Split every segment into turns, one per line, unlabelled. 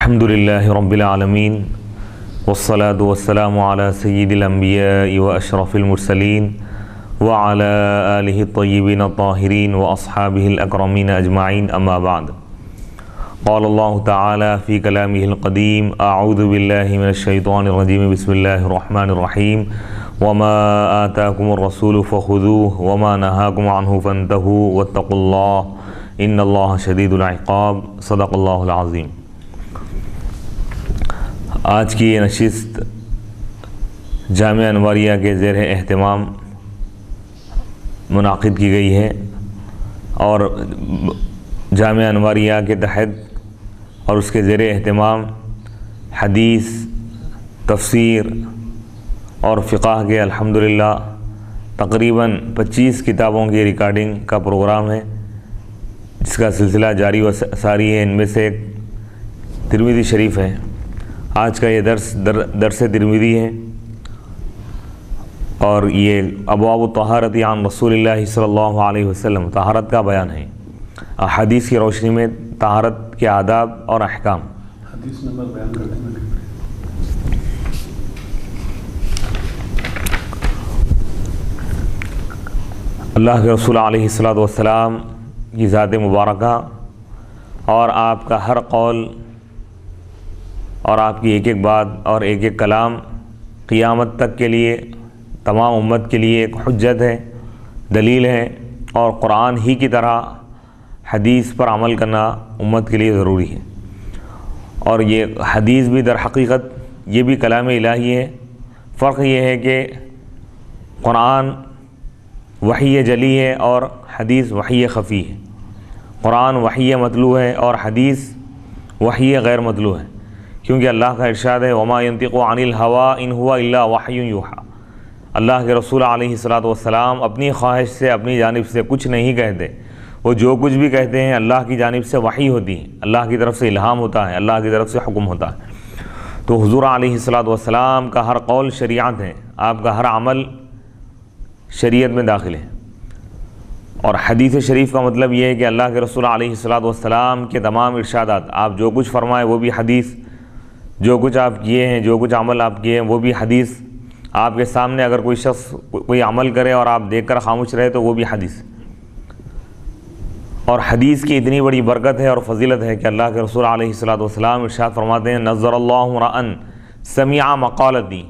الحمد للہ رب العالمین والصلاة والسلام علی سید الانبیاء واشرف المرسلین وعلی آلہ الطیبین الطاہرین واصحابہ الاکرمین اجمعین اما بعد قال اللہ تعالی فی کلامہ القدیم اعوذ باللہ من الشیطان الرجیم بسم اللہ الرحمن الرحیم وما آتاکم الرسول فخذوه وما نہاکم عنہ فانتہوا واتقوا اللہ ان اللہ شدید العقاب صدق اللہ العظیم۔ آج کی یہ نشست جامعہ انواریہ کے زیر اہتمام منعقد کی گئی ہے اور جامعہ انواریہ کے تحت اور اس کے زیر اہتمام حدیث، تفسیر اور فقہ کے الحمدللہ تقریباً 25 کتابوں کی ریکارڈنگ کا پروگرام ہے، جس کا سلسلہ جاری و ساری ہے۔ ان میں سے ایک ترمذی شریف ہے۔ آج کا یہ درس ترمذی ہے اور یہ ابواب الطہارۃ عن رسول اللہ صلی اللہ علیہ وسلم، طہارت کا بیان ہے، احادیث کی روشنی میں طہارت کے آداب اور احکام۔
حدیث نمبر بیان کرتے ہیں۔
اللہ کے رسول علیہ الصلاۃ والسلام کی ذات مبارکہ اور آپ کا ہر قول اور آپ کی ایک ایک بات اور ایک ایک کلام قیامت تک کے لیے تمام امت کے لیے ایک حجت ہے، دلیل ہے، اور قرآن ہی کی طرح حدیث پر عمل کرنا امت کے لیے ضروری ہے۔ اور یہ حدیث بھی در حقیقت یہ بھی کلام الہی ہے۔ فرق یہ ہے کہ قرآن وحی جلی ہے اور حدیث وحی خفی ہے۔ قرآن وحی مطلوع ہے اور حدیث وحی غیر مطلوع ہے، کیونکہ اللہ کا ارشاد ہے وما ينطق عن الهوى ان هو الا وحی یوحی۔ اللہ کے رسول علیہ الصلاۃ والسلام اپنی خواہش سے، اپنی جانب سے کچھ نہیں کہتے، وہ جو کچھ بھی کہتے ہیں اللہ کی جانب سے وحی ہوتی ہے، اللہ کی طرف سے الہام ہوتا ہے، اللہ کی طرف سے حکم ہوتا ہے۔ تو حضور علیہ الصلاۃ والسلام کا ہر قول شریعت ہے، آپ کا ہر عمل شریعت میں داخل ہے۔ اور حدیث شریف کا مطلب یہ ہے کہ اللہ کے رسول علیہ الصلاۃ والسلام کے تمام ارشادات، آپ جو کچھ فرمائے وہ بھی حدیث، جو کچھ آپ کیے ہیں، جو کچھ عمل آپ کیے ہیں وہ بھی حدیث۔ آپ کے سامنے اگر کوئی شخص کوئی عمل کرے اور آپ دیکھ کر خاموش رہے تو وہ بھی حدیث۔ اور حدیث کی اتنی بڑی برکت ہے اور فضیلت ہے کہ اللہ کے رسول علیہ الصلاۃ والسلام ارشاد فرماتے ہیں نظر اللہ امرأ سمع مقالتی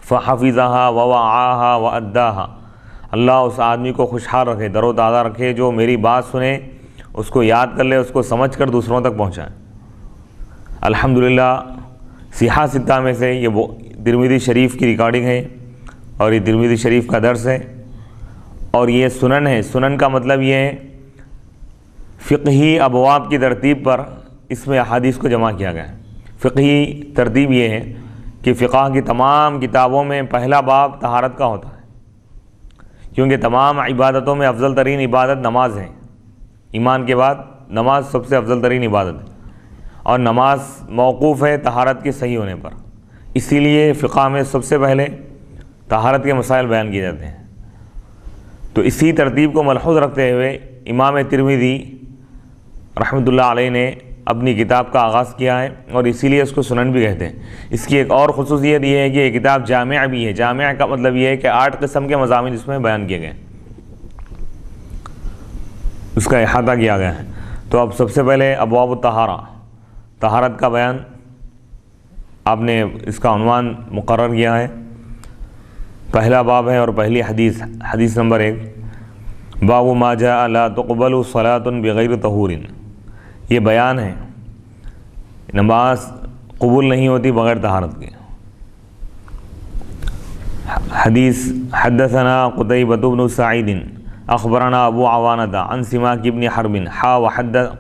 فحفظها ووعاها واداها۔ اللہ اس آدمی کو خوشحال رکھے، در و تازہ رکھے جو میری بات سنے، اس کو یاد کر لے، اس کو سمجھ کر دوسروں تک پہنچائے۔ الحمدللہ صحاح ستہ میں سے یہ ترمذی شریف کی ریکارڈنگ ہے اور یہ ترمذی شریف کا درس ہے، اور یہ سنن ہے۔ سنن کا مطلب یہ ہے فقہی ابواب کی ترتیب پر اس میں احادیث کو جمع کیا گیا ہے۔ فقہی ترتیب یہ ہے کہ فقہ کی تمام کتابوں میں پہلا باب طہارت کا ہوتا ہے، کیونکہ تمام عبادتوں میں افضل ترین عبادت نماز ہے۔ ایمان کے بعد نماز سب سے افضل ترین عبادت ہے، اور نماز موقوف ہے طہارت کے صحیح ہونے پر، اسی لیے فقہ میں سب سے پہلے طہارت کے مسائل بیان کیے جاتے ہیں۔ تو اسی ترتیب کو ملحوظ رکھتے ہوئے امام ترمذی رحمۃ اللہ علیہ نے اپنی کتاب کا آغاز کیا ہے، اور اسی لیے اس کو سنن بھی کہتے ہیں۔ اس کی ایک اور خصوصیت یہ ہے کہ یہ کتاب جامع بھی ہے۔ جامع کا مطلب یہ ہے کہ 8 قسم کے مضامین اس میں بیان کیے گئے، اس کا احاطہ کیا گیا ہے۔ تو اب سب سے پہلے ابواب الطہارہ، طہارت کا بیان آپ نے اس کا عنوان مقرر کیا ہے۔ پہلا باب ہے اور پہلی حدیث، حدیث نمبر 1، باب ما جاء لا تقبل صلاۃ بغیر طہور۔ یہ بیان ہے نماز قبول نہیں ہوتی بغیر طہارت کے۔ حدیث حدثنا قتیبۃ بن سعید اخبرنا ابو عوانۃ عن سماک بن حرب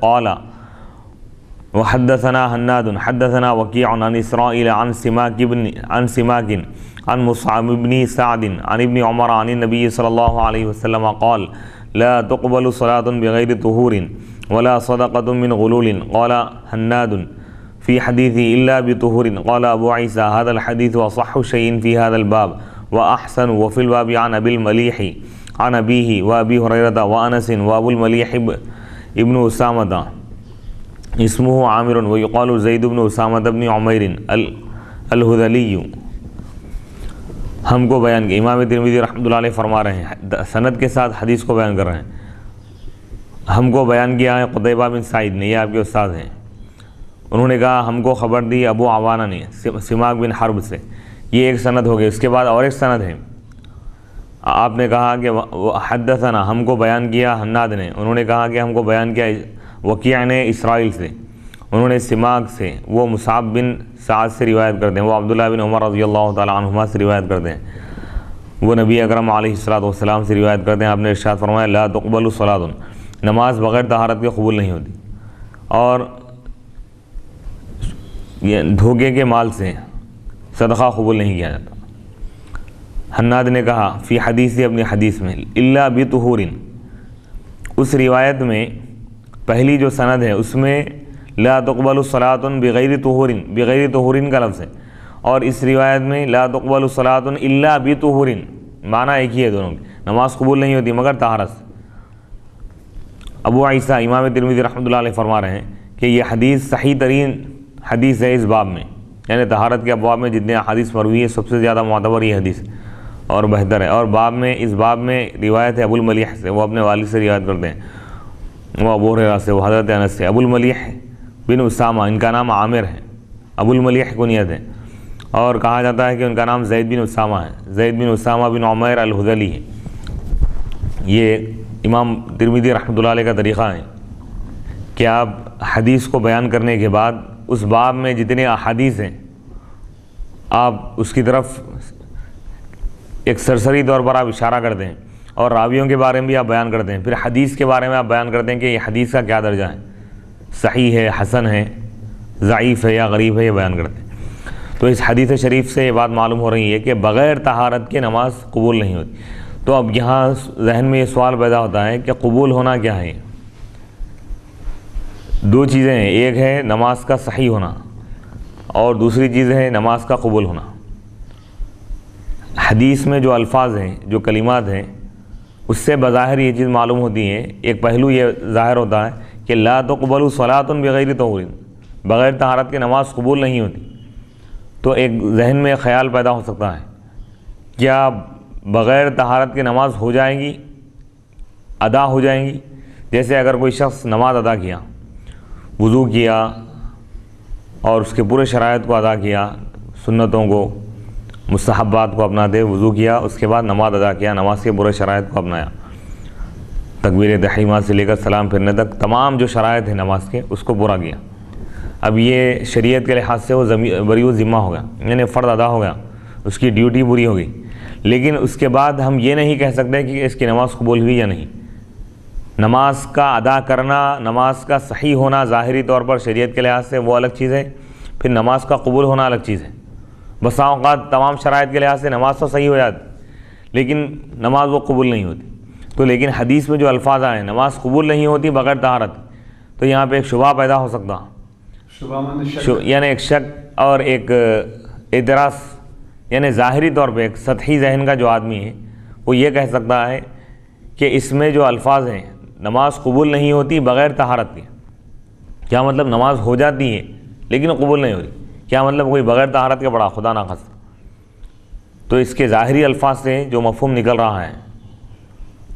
قال وحدثنا حناد حدثنا وکیع عن اسرائیل عن سماک عن مصعب بن سعد عن ابن عمر عن النبی صلی اللہ علیہ وسلم قال لا تقبل صلاة بغیر طہور ولا صدقة من غلول قال حناد في حديثه إلا بطهور قال أبو عيسى هذا الحديث أصح شيء في هذا الباب وأحسن وفي الباب عن أبي المليح عن أبيه وأبي هريرة وأنس وأبو المليح ابن أسامة اسمہ عامر ویقال زید بن اسامہ بن عمیر الہذلی، ہم کو بیان کیا۔ امام ترمذی رحمۃ اللہ علیہ فرما رہے ہیں، سند کے ساتھ حدیث کو بیان کر رہے ہیں، ہم کو بیان کیا ہے قتیبہ بن سعید نے، یہ آپ کے استاد ہیں، انہوں نے کہا ہم کو خبر دی ابو عوانہ نے سماک بن حرب سے، یہ ایک سند ہو گئی۔ اس کے بعد اور ایک سند ہے، آپ نے کہا کہ حدثنا، ہم کو بیان کیا حناد نے، انہوں نے کہا کہ ہم کو بیان کیا وکیع نے اسرائیل سے، انہوں نے سماک سے، وہ مصعب بن سعد سے روایت کرتے ہیں، وہ عبداللہ بن عمر رضی اللہ تعالیٰ عنہما سے روایت کرتے ہیں، وہ نبی اکرم علیہ الصلوۃ والسلام سے روایت کرتے ہیں، آپ نے ارشاد فرمایا لا تقبل صلاۃ، نماز بغیر طہارت کے قبول نہیں ہوتی، اور یہ دھوکے کے مال سے صدقہ قبول نہیں کیا جاتا۔ حناد نے کہا فی حدیث، اپنی حدیث میں، الا بطہور، اس روایت میں پہلی جو سند ہے اس میں لا تقبل صلاۃ بغیر طہور، بغیر طہور کا لفظ ہے، اور اس روایت میں لا تقبل صلاۃ الا بطہور، معنی ایک ہی ہے دونوں کی، نماز قبول نہیں ہوتی مگر طہارت سے۔ ابو عیسیٰ امام ترمذی رحمۃ اللہ علیہ فرما رہے ہیں کہ یہ حدیث صحیح ترین حدیث ہے اس باب میں، یعنی طہارت کے ابواب میں جتنے حدیث مروی ہے سب سے زیادہ معتبر یہ حدیث اور بہتر ہے، اور باب میں، اس باب میں روایت ہے ابو الملیح سے، وہ اپنے والد سے روایت کرتے ہیں، وہ ابو ہریرہ سے، وہ حضرت انس سے۔ ابو الملیح بن اسامہ، ان کا نام عامر ہے، ابو الملیح کنیت ہے، اور کہا جاتا ہے کہ ان کا نام زید بن اسامہ ہے، زید بن اسامہ بن عمیر الہذلی ہے۔ یہ امام ترمذی رحمۃ اللہ علیہ کا طریقہ ہے کہ آپ حدیث کو بیان کرنے کے بعد اس باب میں جتنے احادیث ہیں آپ اس کی طرف ایک سرسری طور پر آپ اشارہ کرتے ہیں، اور راویوں کے بارے میں بھی آپ بیان کرتے ہیں، پھر حدیث کے بارے میں آپ بیان کرتے ہیں کہ یہ حدیث کا کیا درجہ ہے، صحیح ہے، حسن ہے، ضعیف ہے یا غریب ہے، یہ بیان کرتے ہیں۔ تو اس حدیث شریف سے یہ بات معلوم ہو رہی ہے کہ بغیر طہارت کے نماز قبول نہیں ہوتی۔ تو اب یہاں ذہن میں یہ سوال پیدا ہوتا ہے کہ قبول ہونا کیا ہے؟ دو چیزیں ہیں، ایک ہے نماز کا صحیح ہونا اور دوسری چیز ہے نماز کا قبول ہونا۔ حدیث میں جو الفاظ ہیں، جو کلمات ہیں، اس سے بظاہر یہ چیز معلوم ہوتی ہے، ایک پہلو یہ ظاہر ہوتا ہے کہ لا تقبل صلاۃ بغیر طہور، بغیر طہارت کے نماز قبول نہیں ہوتی۔ تو ایک ذہن میں خیال پیدا ہو سکتا ہے، کیا بغیر طہارت کی نماز ہو جائے گی، ادا ہو جائیں گی؟ جیسے اگر کوئی شخص نماز ادا کیا، وضو کیا اور اس کے پورے شرائط کو ادا کیا، سنتوں کو، مستحبات کو اپناتے ہوئے وضو کیا، اس کے بعد نماز ادا کیا، نماز کے پورے شرائط کو اپنایا، تکبیر تحریمہ سے لے کر سلام پھرنے تک تمام جو شرائط ہیں نماز کے اس کو پورا کیا۔ اب یہ شریعت کے لحاظ سے وہ بری و ذمہ ہو گیا، یعنی فرض ادا ہو گیا، اس کی ڈیوٹی پوری ہو گئی، لیکن اس کے بعد ہم یہ نہیں کہہ سکتے کہ اس کی نماز قبول ہوئی یا نہیں۔ نماز کا ادا کرنا، نماز کا صحیح ہونا ظاہری طور پر شریعت کے لحاظ سے وہ الگ چیز ہے، پھر نماز کا قبول ہونا الگ چیز ہے۔ بسا اوقات تمام شرائط کے لحاظ سے نماز تو صحیح ہو جاتی لیکن نماز وہ قبول نہیں ہوتی۔ تو لیکن حدیث میں جو الفاظ آئے نماز قبول نہیں ہوتی بغیر طہارت، تو یہاں پہ ایک شبہ پیدا ہو سکتا، یعنی ایک شک اور ایک اعتراض، یعنی ظاہری طور پہ ایک سطحی ذہن کا جو آدمی ہے وہ یہ کہہ سکتا ہے کہ اس میں جو الفاظ ہیں نماز قبول نہیں ہوتی بغیر طہارت کے، کیا مطلب نماز ہو جاتی ہے لیکن قبول نہیں ہوتی؟ کیا مطلب کوئی بغیر طہارت کے پڑھا، خدا نخواستہ؟ تو اس کے ظاہری الفاظ سے جو مفہوم نکل رہا ہے،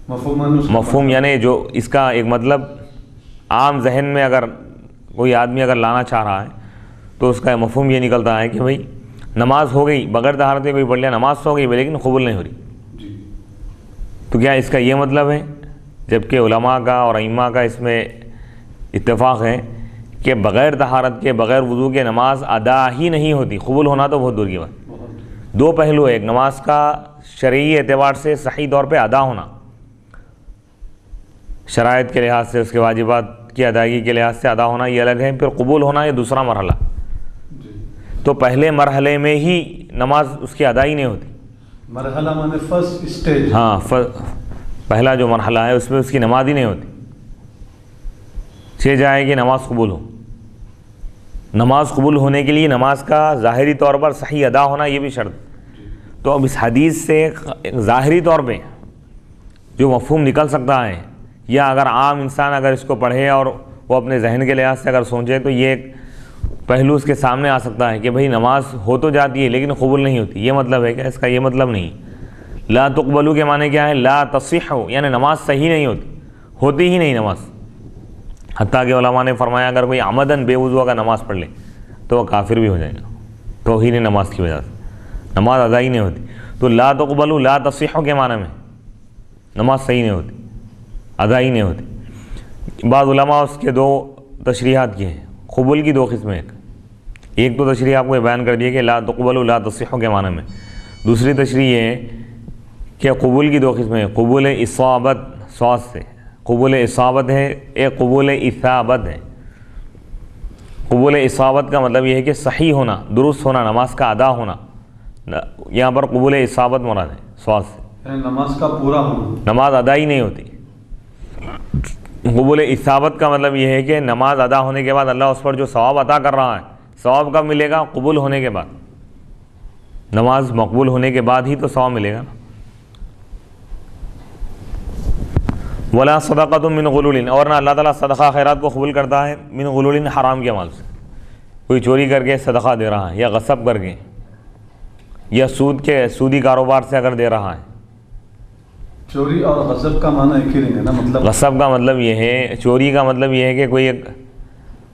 مفہوم یعنی جو اس کا ایک مطلب عام ذہن میں اگر کوئی آدمی اگر لانا چاہ رہا ہے تو اس کا مفہوم یہ نکلتا ہے کہ بھئی نماز ہو گئی بغیر طہارت کے، کوئی پڑھ لیا نماز تو ہو گئی لیکن قبول نہیں ہو رہی، تو کیا اس کا یہ مطلب ہے؟ جبکہ علماء کا اور ائمہ کا اس میں اتفاق ہے کہ بغیر طہارت کے، بغیر وضو کے نماز ادا ہی نہیں ہوتی، قبول ہونا تو بہت دور کی بات۔ دو پہلو، ایک نماز کا شرعی اعتبار سے صحیح طور پہ ادا ہونا، شرائط کے لحاظ سے، اس کے واجبات کی ادائیگی کے لحاظ سے ادا ہونا یہ الگ ہے، پھر قبول ہونا یہ دوسرا مرحلہ۔ تو پہلے مرحلے میں ہی نماز اس کی ادائی نہیں ہوتی،
مرحلہ مانے فرسٹ اسٹیج،
ہاں پہلا جو مرحلہ ہے اس میں اس کی نماز ہی نہیں ہوتی، چھ جائے کہ نماز قبول ہو۔ نماز قبول ہونے کے لیے نماز کا ظاہری طور پر صحیح ادا ہونا یہ بھی شرط۔ تو اب اس حدیث سے ظاہری طور پہ جو مفہوم نکل سکتا ہے، یا اگر عام انسان اگر اس کو پڑھے اور وہ اپنے ذہن کے لحاظ سے اگر سوچے تو یہ ایک پہلو اس کے سامنے آ سکتا ہے کہ بھئی نماز ہو تو جاتی ہے لیکن قبول نہیں ہوتی. یہ مطلب ہے کہ اس کا یہ مطلب نہیں. لا تقبلو کے معنی کیا ہے؟ لا تصح، یعنی نماز صحیح نہیں ہوتی ہی نہیں نماز. حتیٰ کہ علماء نے فرمایا اگر کوئی عمدن بے وضو کا نماز پڑھ لے تو وہ کافر بھی ہو جائے گا توہین نماز کی وجہ سے، نماز ادا ہی نہیں ہوتی. تو لا تقبلو لا تصح کے معنی میں نماز صحیح نہیں ہوتی، ادا ہی نہیں ہوتی. بعض علماء اس کے دو تشریحات کیے ہیں. قبول کی دو قسمیں، ایک تو تشریح آپ کو بیان کر دیے کہ لا تقبلو لا تصح کے معنی میں. دوسری تشریح یہ ہے کہ قبول کی دو قسمیں ہیں. قبول اصابت صاد سے، قبول اصابت ہے، ایک قبول اثابت ہے. قبول اصابت کا مطلب یہ ہے کہ صحیح ہونا، درست ہونا، نماز کا ادا ہونا. یہاں پر قبول اصابت مراد ہے صاد سے،
نماز کا پورا ہونا،
نماز ادا ہی نہیں ہوتی. قبول اصابت کا مطلب یہ ہے کہ نماز ادا ہونے کے بعد اللہ اس پر جو ثواب عطا کر رہا ہے، ثواب کب ملے گا؟ قبول ہونے کے بعد. نماز مقبول ہونے کے بعد ہی تو ثواب ملے گا. ولا صدقۃ من غلول، اور نہ اللہ تعالیٰ صدقہ خیرات کو قبول کرتا ہے من غلول، حرام کے مال سے. کوئی چوری کر کے صدقہ دے رہا ہے یا غصب کر کے یا سودی کاروبار سے اگر دے رہا ہے.
چوری اور غصب کا معنی ایک ہی نہیں ہے نا؟ مطلب
غصب کا مطلب یہ ہے، چوری کا مطلب یہ ہے کہ کوئی ایک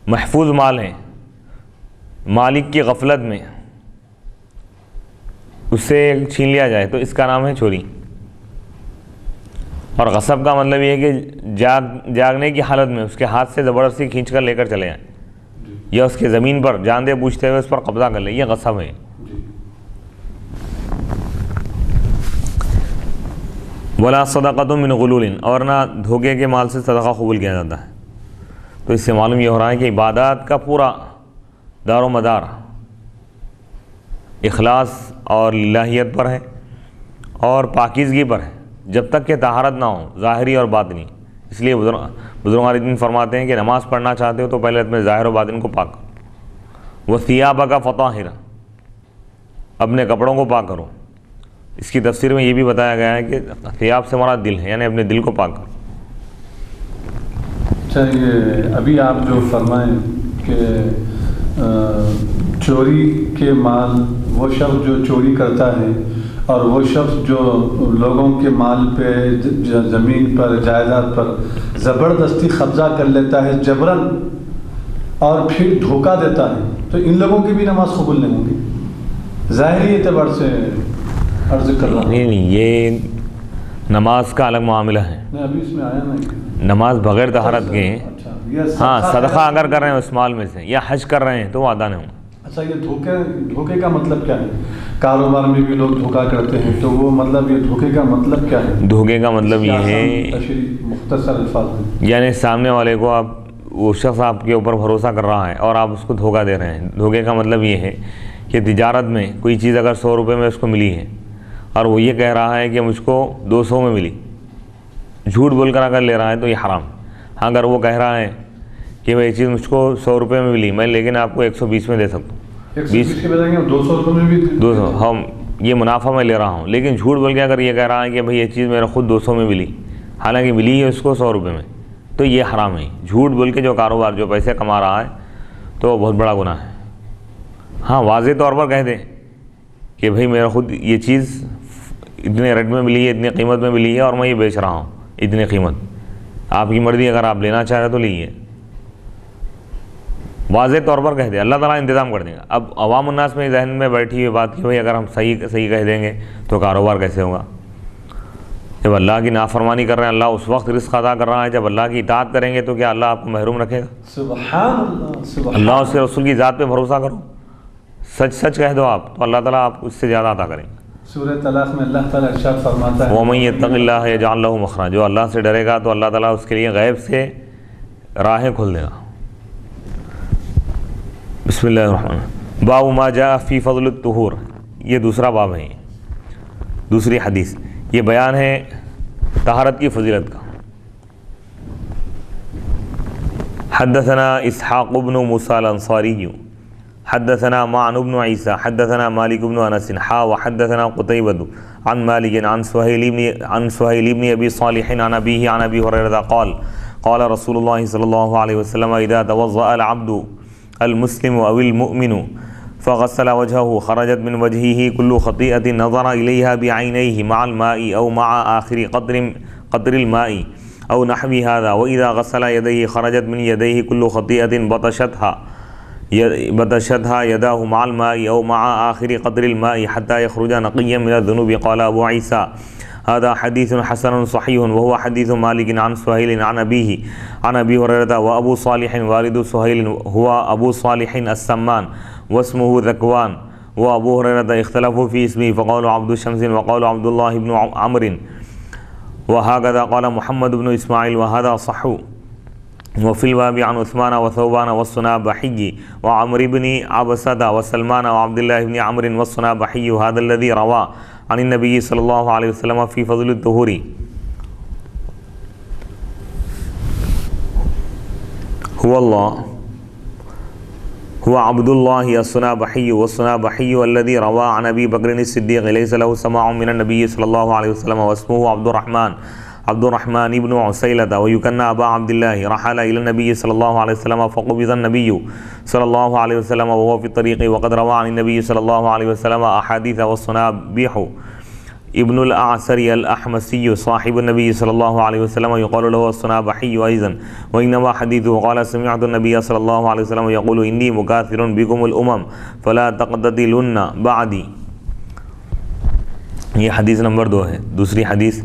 محفوظ مال ہے، مالک کی غفلت میں اس سے چھین لیا جائے تو اس کا نام ہے چوری. اور غصب کا مطلب یہ ہے کہ جاگنے کی حالت میں اس کے ہاتھ سے زبردستی کھینچ کر لے کر چلے جائیں یا اس کے زمین پر جان دے بوجھتے ہوئے اس پر قبضہ کر لیں، یہ غصب ہے. ولا صدقۃ من غلول، اور نہ دھوکے کے مال سے صدقہ قبول کیا جاتا ہے. تو اس سے معلوم یہ ہو رہا ہے کہ عبادات کا پورا دار و مدار اخلاص اور للہیت پر ہے اور پاکیزگی پر ہے، جب تک کہ طہارت نہ ہو ظاہری اور باطنی. اس لیے بزرگان دین فرماتے ہیں کہ نماز پڑھنا چاہتے ہو تو پہلے اپنے ظاہر و باطن کو پاک کرو. وَثِيَابَكَ فَطَاهِرًا، اپنے کپڑوں کو پاک کرو. اس کی تفسیر میں یہ بھی بتایا گیا ہے کہ ثیاب سے مراد دل ہے، یعنی اپنے دل کو پاک کرو.
اچھا، یہ ابھی آپ جو فرمائیں کہ چوری کے مال، وہ شخص جو چوری کرتا ہے اور وہ شخص جو لوگوں کے مال پہ، زمین پر، جائیداد پر زبردستی قبضہ کر لیتا ہے جبراً اور پھر دھوکہ دیتا ہے، تو ان لوگوں کی بھی نماز قبول نہیں ہوگی ظاہری اعتبار سے عرض کر رہا ہوں.
نہیں، یہ نماز کا الگ معاملہ ہے.
نہیں، ابھی اس میں آیا نہیں.
نماز بغیر طہارت کے،
اچھا،
ہاں صدقہ اگر کر رہے ہیں اس مال میں سے یا حج کر رہے ہیں تو وہ ادا نہیں ہوں.
اچھا، یہ دھوکے کا مطلب کیا ہے؟ کاروبار میں بھی لوگ دھوکہ کرتے ہیں، تو وہ مطلب یہ دھوکے کا مطلب کیا ہے؟
دھوکے کا مطلب یہ ہے،
تشریح مختصر الفاظ میں،
یعنی سامنے والے کو وہ شخص آپ کے اوپر بھروسہ کر رہا ہے اور آپ اس کو دھوکہ دے رہے ہیں. دھوکے کا مطلب یہ ہے کہ تجارت میں کوئی چیز اگر 100 روپے میں اس کو ملی ہے اور وہ یہ کہہ رہا ہے کہ مجھ کو 200 میں ملی، جھوٹ بول کر اگر لے رہا ہے تو یہ حرام. ہاں، اگر وہ کہہ رہا ہے کہ یہ چیز مجھ کو 100 روپے میں ملی، میں لیکن آپ کو 120 میں دے سکتا ہوں،
120 کے بجائے 200 روپے میں بھی
200، ہم یہ منافع میں لے رہا ہوں، لیکن جھوٹ بول کے اگر یہ کہہ رہا ہے کہ بھئی یہ چیز میرا خود 200 میں ملی، حالانکہ ملی ہے اس کو 100 روپے میں، تو یہ حرام ہے. جھوٹ بول کے جو کاروبار، جو پیسے کما رہا ہے تو وہ بہت بڑا گناہ ہے. ہاں، واضح طور پر کہہ دیں کہ بھئی میرا خود یہ چیز اتنے ریٹ میں ملی ہے، اتنی قیمت میں ملی ہے اور میں یہ بیچ رہا ہوں اتنی قیمت، آپ کی مرضی، اگر آپ لینا چاہ رہے تو لیجیے. واضح طور پر کہہ دیں، اللہ تعالیٰ انتظام کر دے گا. اب عوام الناس میں ذہن میں بیٹھی ہوئی بات کہ بھئی اگر ہم صحیح کہہ دیں گے تو کاروبار کیسے ہوگا؟ جب اللہ کی نافرمانی کر رہے ہیں، اللہ اس وقت رزق عطا کر رہا ہے جب اللہ کی اطاعت کریں گے تو کیا اللہ آپ کو محروم رکھے گا؟
سبحان اللہ، سبحان
اللہ اس کے رسول کی ذات پہ بھروسہ کرو، سچ کہہ دو آپ، تو اللہ تعالیٰ آپ کو اس سے زیادہ عطا کریں گے.
سورہ طلاق میں اللہ تعالیٰ ارشاد فرماتا ہے،
وَمَن يَتَّقِ اللَّهَ يَجْعَل لَّهُ مَخْرَجًا، جو اللہ سے ڈرے گا تو اللہ تعالیٰ اس کے لیے غیب سے راہیں کھول دے گا. بسم اللہ الرحمن الرحیم. باب ما جاء فی فضل الطہور، یہ دوسرا باب ہے، دوسری حدیث، یہ بیان ہے طہارت کی فضیلت کا. حدثنا اسحاق بن موسیٰ الانصاری حدثنا معن بن عیسیٰ حدثنا مالک بن انس وحدثنا قتیبۃ عن مالک عن سہیل بن ابی صالح عن ابیہ عن ابی ہریرہ قال قال رسول اللہ صلی اللہ علیہ وسلم اذا توضأ العبد المسلم او المؤمن فغسل وجهه خرجت من وجهه كل خطيئة نظر إليها بعينيه مع الماء أو مع آخر قطر الماء أو نحو هذا، وإذا غسل يديه خرجت من يديه كل خطيئة بطشتها يداه مع الماء أو مع آخر قطر الماء حتى يخرج نقيا من الذنوب. قال أبو عيسى هذا حديث حسن صحيح وهو حديث مالك عن سهيل عن أبيه عن أبي هريرة. وأبو صالح والد سهيل هو أبو صالح السمان واسمه ذكوان، وأبو هريرة اختلفوا في اسمه فقالوا عبد الشمس وقالوا عبد الله بن عمرو، وهكذا قال محمد بن إسماعيل وهذا صح. وفي الباب عن عثمان وثوبان والصنابحي وعمر بن عبسة وسلمان وعبد الله بن عمرو والصنابحي، هذا الذي روى عن النبي صلى الله عليه وسلم في فضل الطهور. هو عبد الله الصنابحي، والصنابحي الذي روى عن أبي بكر الصديق ليس له سماع من النبي صلى الله عليه وسلم، واسمه عبد الرحمن بن عسيلة ويكنى أبا عبد الله. رحل إلى النبي صلى الله عليه وسلم فقبض النبي صلى الله عليه وسلم وهو في الطريق، وقد روى عن النبي صلى الله عليه وسلم أحاديث. والصنابح ابن الأعسري الأحمسي صاحب النبي صلى الله عليه وسلم يقال له الصنابحي أيضا، وإنما حديثه قال سمعت النبي صلى الله عليه وسلم يقول إني مكاثر بكم الأمم فلا تقتتلن بعدي. یہ حدیث نمبر 2 ہے. دوسری حدیث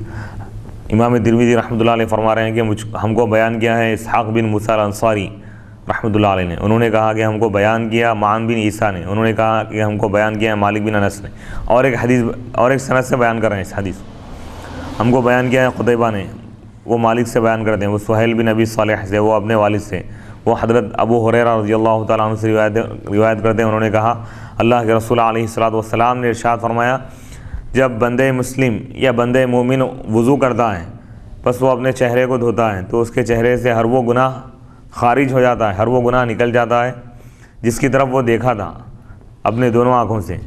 امام ترمذی رحمۃ اللہ علیہ فرما رہے ہیں کہ ہم کو بیان کیا ہے اسحاق بن موسیٰ الانصاری رحمۃ اللہ علیہ نے. انہوں نے کہا کہ ہم کو بیان کیا معان بن عیسیٰ نے. انہوں نے کہا کہ ہم کو بیان کیا ہے مالک بن انس نے. اور ایک حدیث اور ایک سند سے بیان کر رہے ہیں اس حدیث. ہم کو بیان کیا ہے قتیبہ نے، وہ مالک سے بیان کرتے ہیں، وہ سہیل بن ابی صالح سے، وہ اپنے والد سے، وہ حضرت ابو ہریرہ رضی اللہ تعالیٰ عنہ سے روایت کرتے ہیں. انہوں نے کہا اللہ کے رسول علیہ الصلوۃ والسلام نے ارشاد فرمایا جب بندے مسلم یا بندے مومن وضو کرتا ہے بس وہ اپنے چہرے کو دھوتا ہے تو اس کے چہرے سے ہر وہ گناہ خارج ہو جاتا ہے، ہر وہ گناہ نکل جاتا ہے جس کی طرف وہ دیکھا تھا اپنے دونوں آنکھوں سے.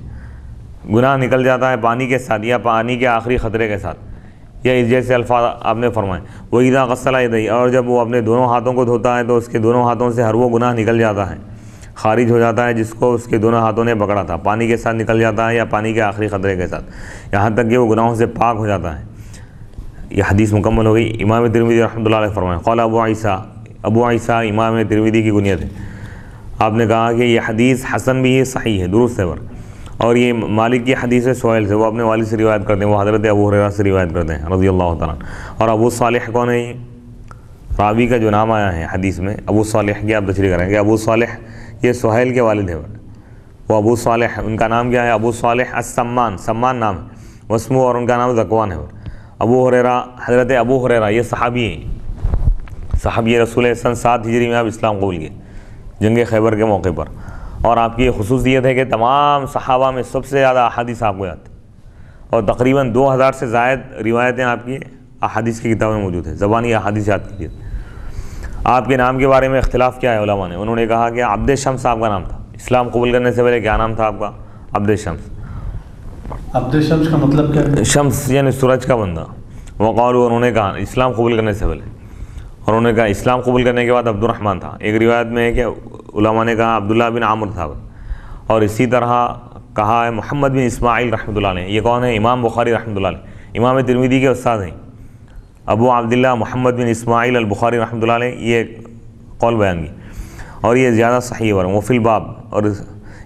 گناہ نکل جاتا ہے پانی کے ساتھ یا پانی کے آخری خطرے کے ساتھ، یا اس جیسے الفاظ آپ نے فرمائے. وَإِذَا غَسَّلَ يَدَيْهِ، اور جب وہ اپنے دونوں ہاتھوں کو دھوتا ہے تو اس کے دونوں ہاتھوں سے ہر وہ گناہ نکل جاتا ہے، خارج ہو جاتا ہے جس کو اس کے دونوں ہاتھوں نے پکڑا تھا، پانی کے ساتھ نکل جاتا ہے یا پانی کے آخری خطرے کے ساتھ، یہاں تک کہ وہ گناہوں سے پاک ہو جاتا ہے. یہ حدیث مکمل ہو گئی. امام ترمذی رحمۃ اللہ علیہ فرمائے قال ابو عیسیٰ امام ترمذی کی کنیت ہے. آپ نے کہا کہ یہ حدیث حسن بھی ہے، صحیح ہے، درست ہے. اور یہ مالک کی حدیث ہے سہیل سے، وہ اپنے والد سے روایت کرتے ہیں، وہ حضرت ابو ہریرہ سے روایت کرتے ہیں رضی اللہ تعالیٰ. اور ابو صالح کون ہے؟ یہ راوی کا جو نام آیا ہے حدیث میں ابو صالح کی آپ تشریح کریں گے. ابو صالح یہ سہیل کے والد ہے، وہ ابو صالح، ان کا نام کیا ہے؟ ابو صالح السمان، سمان نام ہے. واسمہ، اور ان کا نام ذکوان ہے. ابو ہریرہ، حضرت ابو ہریرہ یہ صحابی ہیں، صحابی رسول سن 7 ہجری میں آپ اسلام قبول کیے جنگ خیبر کے موقع پر. اور آپ کی یہ خصوصیت ہے کہ تمام صحابہ میں سب سے زیادہ احادیث آپ کو یاد ہیں، اور تقریباً 2000 سے زائد روایتیں آپ کی احادیث کی کتابوں میں موجود ہیں. زبانی احادیث یاد کیجیے. آپ کے نام کے بارے میں اختلاف کیا ہے علماء نے. انہوں نے کہا کہ عبد شمس آپ کا نام تھا. اسلام قبول کرنے سے پہلے کیا نام تھا آپ کا؟ عبد شمس.
عبد شمس کا مطلب کیا ہے؟
شمس یعنی سورج کا بندہ. وقالوا، انہوں نے کہا اسلام قبول کرنے سے پہلے، اور انہوں نے کہا اسلام قبول کرنے کے بعد عبد الرحمن تھا. ایک روایت میں ہے کہ علماء نے کہا عبداللہ بن عامر تھا. اور اسی طرح کہا ہے محمد بن اسماعیل رحمۃ اللہ علیہ. یہ کون ہے؟ امام بخاری رحمۃ اللہ علیہ، امام ترمذی کے استاد ہیں. ابو عبداللہ محمد بن اسماعیل البخاری رحمۃ اللہ علیہ یہ قول بیان کی، اور یہ زیادہ صحیح ہے. وہ فی الباب، اور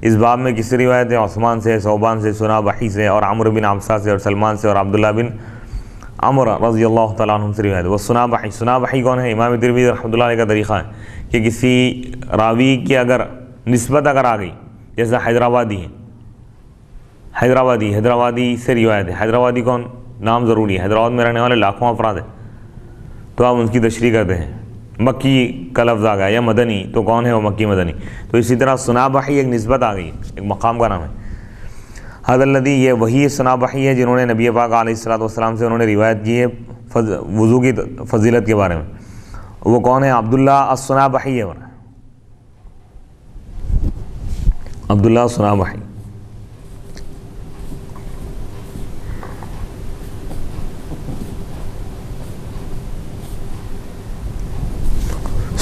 اس باب میں کسی روایت ہے عثمان سے، ثوبان سے، صنابحی سے، اور عمرو بن عبسہ سے، اور سلمان سے، اور عبداللہ بن عمر رضی اللہ تعالیٰ عنہ سے روایت. وہ صنابحی کون ہے؟ امام ترمذی رحمۃ اللہ علیہ کا طریقہ ہے کہ کسی راوی کی اگر نسبت اگر آ گئی، جیسا حیدرآبادی ہے، حیدرآبادی سے روایت ہے. حیدرآبادی کون؟ نام ضروری ہے. حیدرآباد میں رہنے والے لاکھوں افراد ہیں تو آپ ان کی تشریح کرتے ہیں. مکی کا لفظ آ گیا یا مدنی تو کون ہے؟ وہ مکی مدنی. تو اسی طرح صنابحی ایک نسبت آ گئی، ایک مقام کا نام ہے. حضرت الذی، یہ وہی صنابحی ہے جنہوں نے نبی پاک علیہ الصلوۃ والسلام سے انہوں نے روایت کی ہے وضو کی فضیلت کے بارے میں. وہ کون ہے؟ عبداللہ الصنابحی ہے. عبداللہ الصنابحی.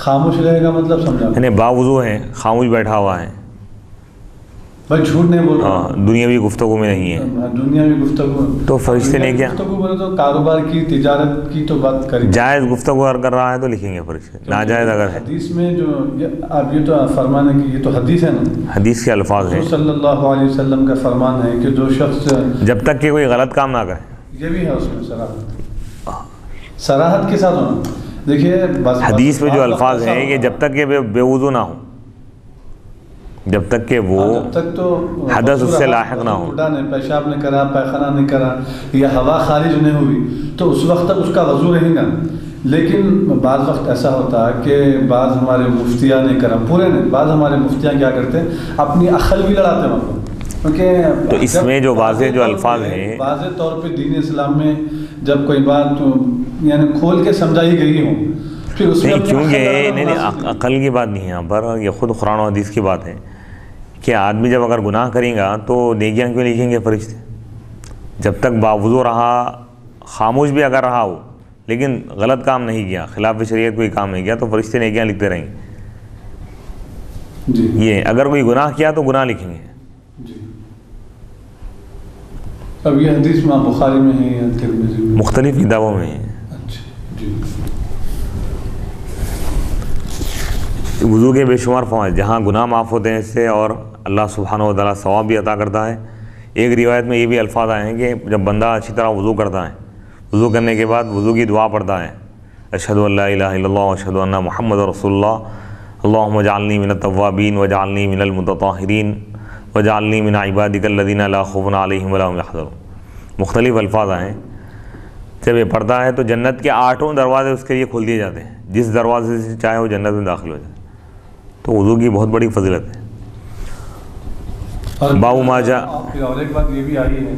خاموش رہے گا مطلب سمجھا
یعنی باوضو ہے، خاموش بیٹھا ہوا ہے،
بھائی جھوٹ نہیں بول رہا،
دنیاوی گفتگو میں نہیں ہے،
دنیاوی گفتگو
تو فرشتے نے کیا
گفتگو بولے تو کاروبار کی، تجارت کی تو بات کریں،
جائز گفتگو اگر کر رہا ہے تو لکھیں گے فرشتے، ناجائز اگر ہے،
حدیث میں جو اب یہ تو فرمان ہے کہ یہ تو حدیث ہے نا،
حدیث کے الفاظ ہیں،
حضور صلی اللہ علیہ وسلم کا فرمان ہے کہ جو شخص،
جب تک کہ کوئی غلط کام نہ کرے،
یہ بھی ہے اس میں صراحت کے ساتھ ہونا. دیکھیے
حدیث میں جو الفاظ ہیں کہ جب تک کہ بے وضو نہ ہو، جب تک کہ وہ
جب تک تو
حدث اس سے لاحق نہ ہو،
اٹھا نہیں، پیشاب نہیں کرا، پیخانہ نہیں کرا یا ہوا خارج نہیں ہوئی تو اس وقت تک اس کا وضو رہے گا. لیکن بعض وقت ایسا ہوتا ہے کہ بعض ہمارے مفتیاں نہیں کرا، پورے نہیں، بعض ہمارے مفتیاں کیا کرتے ہیں اپنی عقل بھی لڑاتے ہیں وہاں، کیونکہ
تو اس میں جو واضح جو الفاظ ہیں،
واضح طور پہ دین اسلام میں جب کوئی بات یعنی کھول کے سمجھائی گئی ہوں پھر اس میں
نہیں، کیونکہ نہیں عقل کی بات نہیں ہے یہاں پر، یہ خود قرآن و حدیث کی بات ہے کہ آدمی جب اگر گناہ کرے گا تو نیکیاں کیوں لکھیں گے فرشتے؟ جب تک باوضو رہا، خاموش بھی اگر رہا ہو لیکن غلط کام نہیں کیا، خلاف شریعت کوئی کام نہیں کیا، تو فرشتے نیکیاں لکھتے رہیں گے. یہ اگر کوئی گناہ کیا تو گناہ لکھیں گے.
اب یہ حدیث میں بخاری میں ہے یا ترمذی میں؟
مختلف کتابوں میں ہے. وضو کے بے شمار فوائد، جہاں گناہ معاف ہوتے ہیں اس سے اور اللہ سبحانہ و تعالیٰ ثواب بھی عطا کرتا ہے. ایک روایت میں یہ بھی الفاظ آئے ہیں کہ جب بندہ اچھی طرح وضو کرتا ہے، وضو کرنے کے بعد وضو کی دعا پڑھتا ہے، اشہد ان لا الہ الا اللہ واشہد ان محمد رسول اللہ، اللہم اجعلنی من التوابین واجعلنی من المتطہرین واجعلنی من عبادک الذین لا خوف علیہم ولا هم یحزنون. مختلف الفاظ آئے ہیں. جب یہ پڑھتا ہے تو جنت کے 8 دروازے اس کے لیے کھول دیے جاتے ہیں، جس دروازے سے چاہے وہ جنت میں داخل ہو جائے. تو وضو کی بہت بڑی فضیلت ہے. باب ما جاء.
اور ایک بات یہ بھی آئی ہے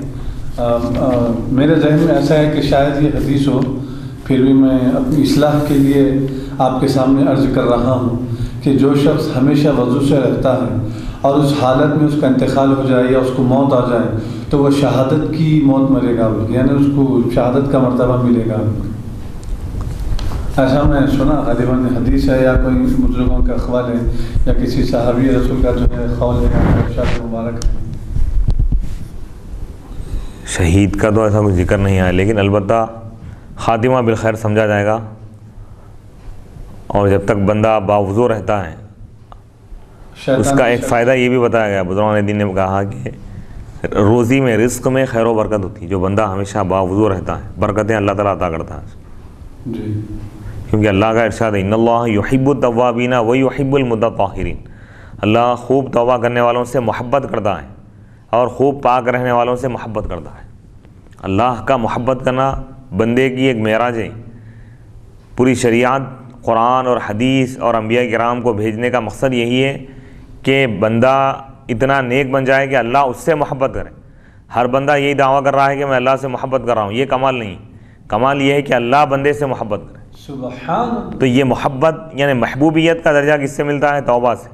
میرے ذہن میں، ایسا ہے کہ شاید یہ حدیث ہو، پھر بھی میں اپنی اصلاح کے لیے آپ کے سامنے عرض کر رہا ہوں کہ جو شخص ہمیشہ وضو سے رہتا ہے اور اس حالت میں اس کا انتقال ہو جائے یا اس کو موت آ جائے تو وہ شہادت کی موت مرے گا، یعنی اس کو شہادت کا مرتبہ ملے گا. ایسا میں سنا، غالباً حدیث ہے یا کوئی بزرگوں کا اقوال ہے یا کسی صحابی رسول کا جو ہے قول ہے، ارشاد مبارک ہے.
شہید کا تو ایسا کوئی ذکر نہیں آیا، لیکن البتہ خاتمہ بالخیر سمجھا جائے گا. اور جب تک بندہ باوضو رہتا ہے اس کا ایک فائدہ یہ بھی بتایا گیا، بزرگان دین نے کہا کہ روزی میں، رزق میں خیر و برکت ہوتی ہے. جو بندہ ہمیشہ باوضو رہتا ہے برکتیں اللہ تعالیٰ عطا کرتا ہے. کیونکہ اللہ کا ارشاد ہے ان اللہ یحب التوابین ویحب المتطہرین، اللہ خوب توبہ کرنے والوں سے محبت کرتا ہے اور خوب پاک رہنے والوں سے محبت کرتا ہے. اللہ کا محبت کرنا بندے کی ایک معراج ہے. پوری شریعت، قرآن اور حدیث اور انبیاء کرام کو بھیجنے کا مقصد یہی ہے کہ بندہ اتنا نیک بن جائے کہ اللہ اس سے محبت کرے. ہر بندہ یہی دعویٰ کر رہا ہے کہ میں اللہ سے محبت کر رہا ہوں، یہ کمال نہیں. کمال یہ ہے کہ اللہ بندے سے محبت کرے.
سبحان.
تو یہ محبت یعنی محبوبیت کا درجہ کس سے ملتا ہے؟ توبہ سے.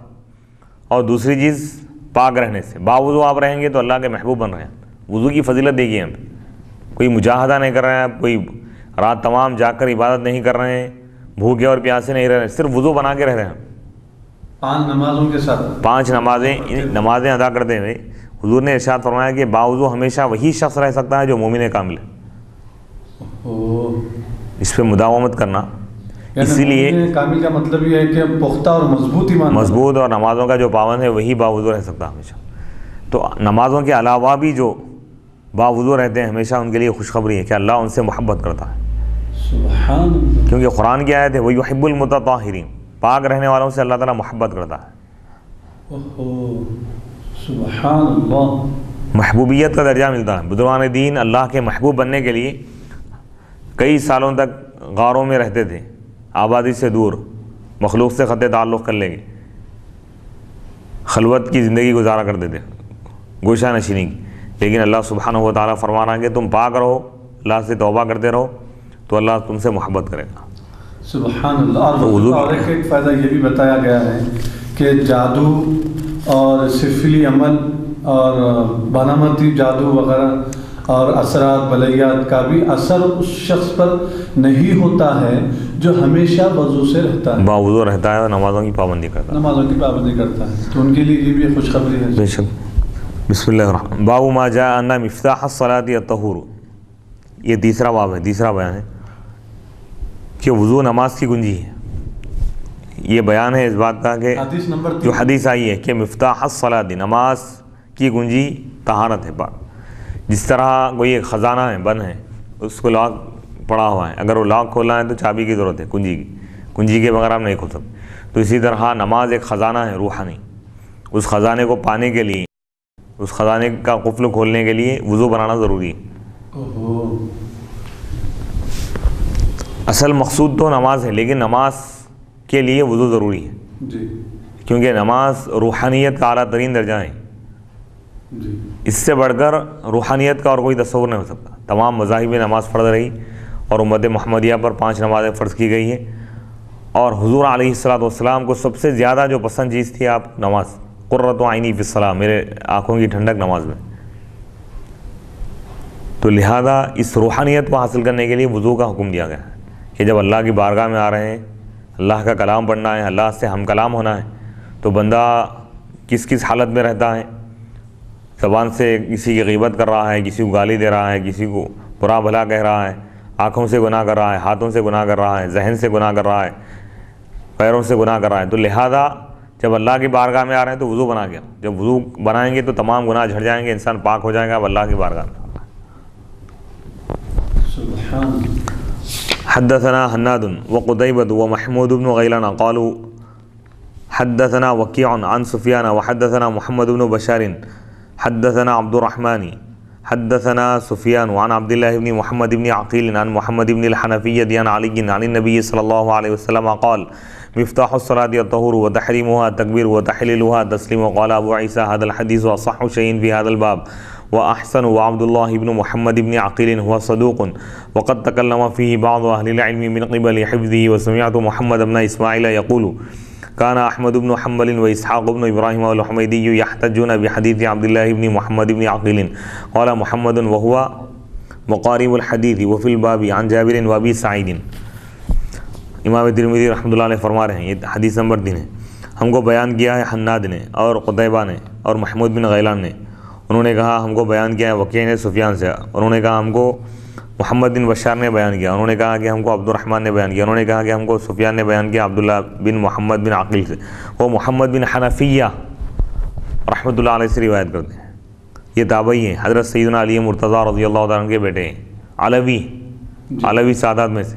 اور دوسری چیز پاک رہنے سے. باوضو آپ رہیں گے تو اللہ کے محبوب بن رہے ہیں. وضو کی فضیلت دیکھیے ہم، کوئی مجاہدہ نہیں کر رہے ہیں، کوئی رات تمام جا کر عبادت نہیں کر رہے ہیں، بھوکے اور پیاسے نہیں رہ رہے ہیں، صرف وضو بنا کے رہ رہے ہیں.
5 نمازوں کے ساتھ
5 نمازیں ادا کرتے ہوئے حضور نے ارشاد فرمایا کہ باوضو ہمیشہ وہی شخص رہ سکتا ہے جو مومن کامل ہے. اس پہ مداومت کرنا. اسی لیے
کامل کا مطلب یہ ہے کہ پختہ اور مضبوط ایمان،
مضبوط اور نمازوں کا جو پابند ہے وہی باوضو رہ سکتا ہے ہمیشہ. تو نمازوں کے علاوہ بھی جو باوضو رہتے ہیں ہمیشہ ان کے لیے خوشخبری ہے کہ اللہ ان سے محبت کرتا ہے.
سبحان اللہ.
کیونکہ قرآن کی آیت ہے وَيُحِبُّ الْمُتَطَہِّرِينَ، پاک رہنے والوں سے اللہ تعالیٰ محبت کرتا ہے.
سبحان اللہ.
محبوبیت کا درجہ ملتا ہے. بزرگان دین اللہ کے محبوب بننے کے لیے کئی سالوں تک غاروں میں رہتے تھے، آبادی سے دور، مخلوق سے قطع تعلق کر لیں گے، خلوت کی زندگی گزارا کرتے تھے، گوشہ نشینی کی. لیکن اللہ سبحانہ و تعالیٰ فرما رہا ہے کہ تم پاک رہو، اللہ سے توبہ کرتے رہو تو اللہ تم سے محبت کرے گا.
سبحان اللہ. اور ایک فائدہ یہ بھی بتایا گیا ہے کہ جادو اور سفلی عمل اور بنامتی جادو وغیرہ اور اثرات بلیات کا بھی اثر اس شخص پر نہیں ہوتا ہے جو ہمیشہ وضو سے رہتا ہے،
باوضو رہتا ہے اور نمازوں کی پابندی کرتا ہے.
نمازوں کی پابندی کرتا ہے، تو ان کے لیے یہ بھی خوشخبری ہے.
بے شک. بسم اللہ الرحمن. باب ما جاء ان مفتاح الصلاۃ الطہور. یہ تیسرا باب ہے، تیسرا بیان ہے کہ وضو نماز کی کنجی ہے. یہ بیان ہے اس بات کا کہ
حدیث نمبر 3
جو حدیث آئی ہے کہ مفتاح الصلاۃ، نماز کی کنجی طہارت ہے. جس طرح کوئی ایک خزانہ ہے، بند ہے، اس کو لاک پڑا ہوا ہے، اگر وہ لاک کھولنا ہے تو چابی کی ضرورت ہے، کنجی کے بغیر آپ نہیں کھول سکتے. تو اسی طرح نماز ایک خزانہ ہے روحانی. اس خزانے کو پانے کے لیے، اس خزانے کا قفل کھولنے کے لیے وضو بنانا ضروری ہے. اصل مقصود تو نماز ہے، لیکن نماز کے لیے وضو ضروری ہے
جی،
کیونکہ نماز روحانیت کا اعلیٰ ترین درجہ ہے.
جی،
اس سے بڑھ کر روحانیت کا اور کوئی تصور نہیں ہو سکتا. تمام مذاہب میں نماز فرض رہی اور امت محمدیہ پر 5 نمازیں فرض کی گئی ہیں. اور حضور علیہ الصلوۃ والسلام کو سب سے زیادہ جو پسند چیز تھی آپ نماز، قرۃ عینی فی الصلاۃ، میرے آنکھوں کی ٹھنڈک نماز میں. تو لہذا اس روحانیت کو حاصل کرنے کے لیے وضو کا حکم دیا گیا ہے کہ جب اللہ کی بارگاہ میں آ رہے ہیں، اللہ کا کلام پڑھنا ہے، اللہ سے ہم کلام ہونا ہے، تو بندہ کس کس حالت میں رہتا ہے. زبان سے کسی کی غیبت کر رہا ہے، کسی کو گالی دے رہا ہے، کسی کو برا بھلا کہہ رہا ہے، آنکھوں سے گناہ کر رہا ہے، ہاتھوں سے گناہ کر رہا ہے، ذہن سے گناہ کر رہا ہے، پیروں سے گناہ کر رہا ہے. تو لہذا جب اللہ کی بارگاہ میں آ رہے ہیں تو وضو بنا گیا. جب وضو بنائیں گے تو تمام گناہ جھڑ جائیں گے، انسان پاک ہو جائے گا اب اللہ کی بارگاہ میں.
سبحان.
حدثنا حناد وقتيبة ومحمود بن غيلان قالوا حدثنا وكيع عن سفيان وحدثنا محمد بن بشار حدثنا عبد الرحمن حدثنا سفيان عن عبد الله بن محمد بن عقيل عن محمد بن الحنفية عن علي عن النبي صلى الله عليه وسلم قال مفتاح الصلاة الطهور وتحريمها التكبير وتحليلها التسليم. وقال أبو عيسى هذا الحديث أصح شيء في هذا الباب وأحسن. وعبد الله بن محمد بن عقيل هو صدوق وقد تكلم فيه بعض أهل العلم من قبل حفظه. وسمعت محمد بن إسماعيل يقول كان أحمد بن حنبل وإسحاق بن إبراهيم والحميدي يحتجون بحديث عبد الله بن محمد بن عقيل. قال محمد وهو مقارب الحديث وفي الباب عن جابر وأبي سعيد. امام ترمذی رحمۃ اللہ علیہ فرما رہے ہیں، یہ حدیث نمبر 3 ہے. ہم کو بیان کیا ہے حناد نے اور قتیبہ نے اور محمود بن غیلان نے. انہوں نے کہا ہم کو بیان کیا ہے وکیع نے سفیان سے. انہوں نے کہا ہم کو محمد بن بشار نے بیان کیا. انہوں نے کہا کہ ہم کو عبد الرحمن نے بیان کیا. انہوں نے کہا کہ ہم کو سفیان نے بیان کیا عبداللہ بن محمد بن عقیل سے. وہ محمد بن حنفیہ رحمۃ اللہ علیہ سے روایت کرتے ہیں. یہ تابعی ہیں، حضرت سیدنا علی مرتضیٰ رضی اللہ تعالیٰ عنہ کے بیٹے ہیں، علوی سادات میں سے.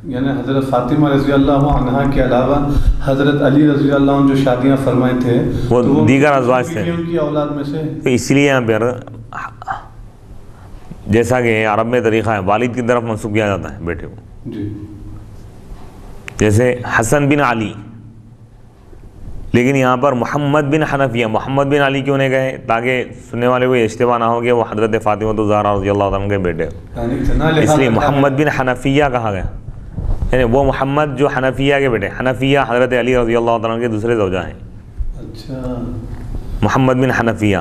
یعنی حضرت فاطمہ رضی اللہ عنہا کے علاوہ حضرت علی رضی اللہ عنہ جو شادیاں فرمائے تھے
وہ دیگر ازواج سے،
ان کی اولاد میں سے.
تو اس لیے یہاں پر جیسا کہ عرب میں طریقہ ہے والد کی طرف منسوب کیا جاتا ہے بیٹے کو.
جی،
جیسے حسن بن علی، لیکن یہاں پر محمد بن حنفیہ، محمد بن علی کیوں نہیں گئے تاکہ سننے والے کو یہ اشتباہ نہ ہو کہ وہ حضرت فاطمہ الزہرا رضی اللہ عنہ کے بیٹے، اس لیے محمد بن حنفیہ کہا گیا. یعنی وہ محمد جو حنفیہ کے بیٹے، حنفیہ حضرت علی رضی اللہ عنہ کے دوسرے زوجہ ہیں.
اچھا،
محمد بن حنفیہ،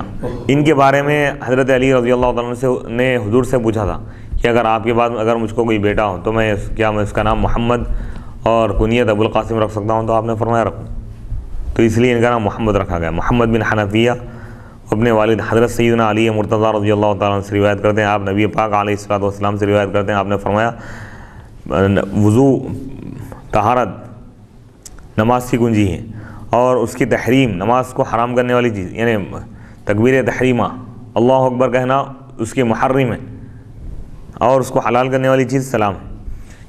ان کے بارے میں حضرت علی رضی اللہ عنہ نے حضور سے پوچھا تھا کہ اگر آپ کے بعد اگر مجھ کو کوئی بیٹا ہو تو میں اس کا نام محمد اور کنیت ابو القاسم رکھ سکتا ہوں؟ تو آپ نے فرمایا رکھوں. تو اس لیے ان کا نام محمد رکھا گیا. محمد بن حنفیہ اپنے والد حضرت سیدنا علی مرتضیٰ رضی اللہ تعالیٰ عنہ سے روایت کرتے ہیں. آپ نبی پاک علیہ الصلوۃ والسلام سے روایت کرتے ہیں، آپ نے فرمایا وضو طہارت نماز کی کنجی ہے، اور اس کی تحریم، نماز کو حرام کرنے والی چیز یعنی تکبیر تحریمہ اللہ اکبر کہنا اس کی محرم ہے، اور اس کو حلال کرنے والی چیز سلام ہے.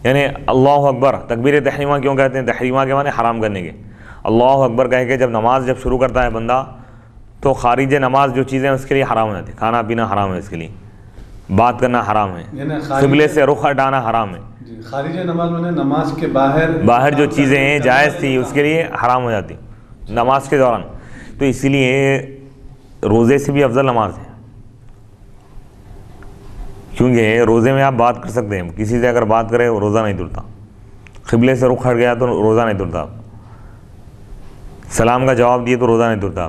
یعنی اللہ اکبر تکبیر تحریمہ کیوں کہتے ہیں؟ تحریمہ کے معنی حرام کرنے کے. اللہ اکبر کہہ کے جب نماز جب شروع کرتا ہے بندہ تو خارج نماز جو چیزیں اس کے لیے حرام ہو جاتی ہیں. کھانا پینا حرام ہے اس کے لیے، بات کرنا حرام ہے، قبلے سے رخ ہٹانا حرام ہے.
خارج نماز میں نماز کے باہر
جو چیزیں ہیں جائز تھی اس کے لیے حرام ہو جاتی نماز کے دوران. تو اسی لیے روزے سے بھی افضل نماز ہے، کیونکہ روزے میں آپ بات کر سکتے ہیں، کسی سے اگر بات کرے روزہ نہیں ٹوٹتا. قبلے سے رخ ہٹ گیا تو روزہ نہیں ٹوٹتا، سلام کا جواب دیے تو روزہ نہیں ٹوٹتا.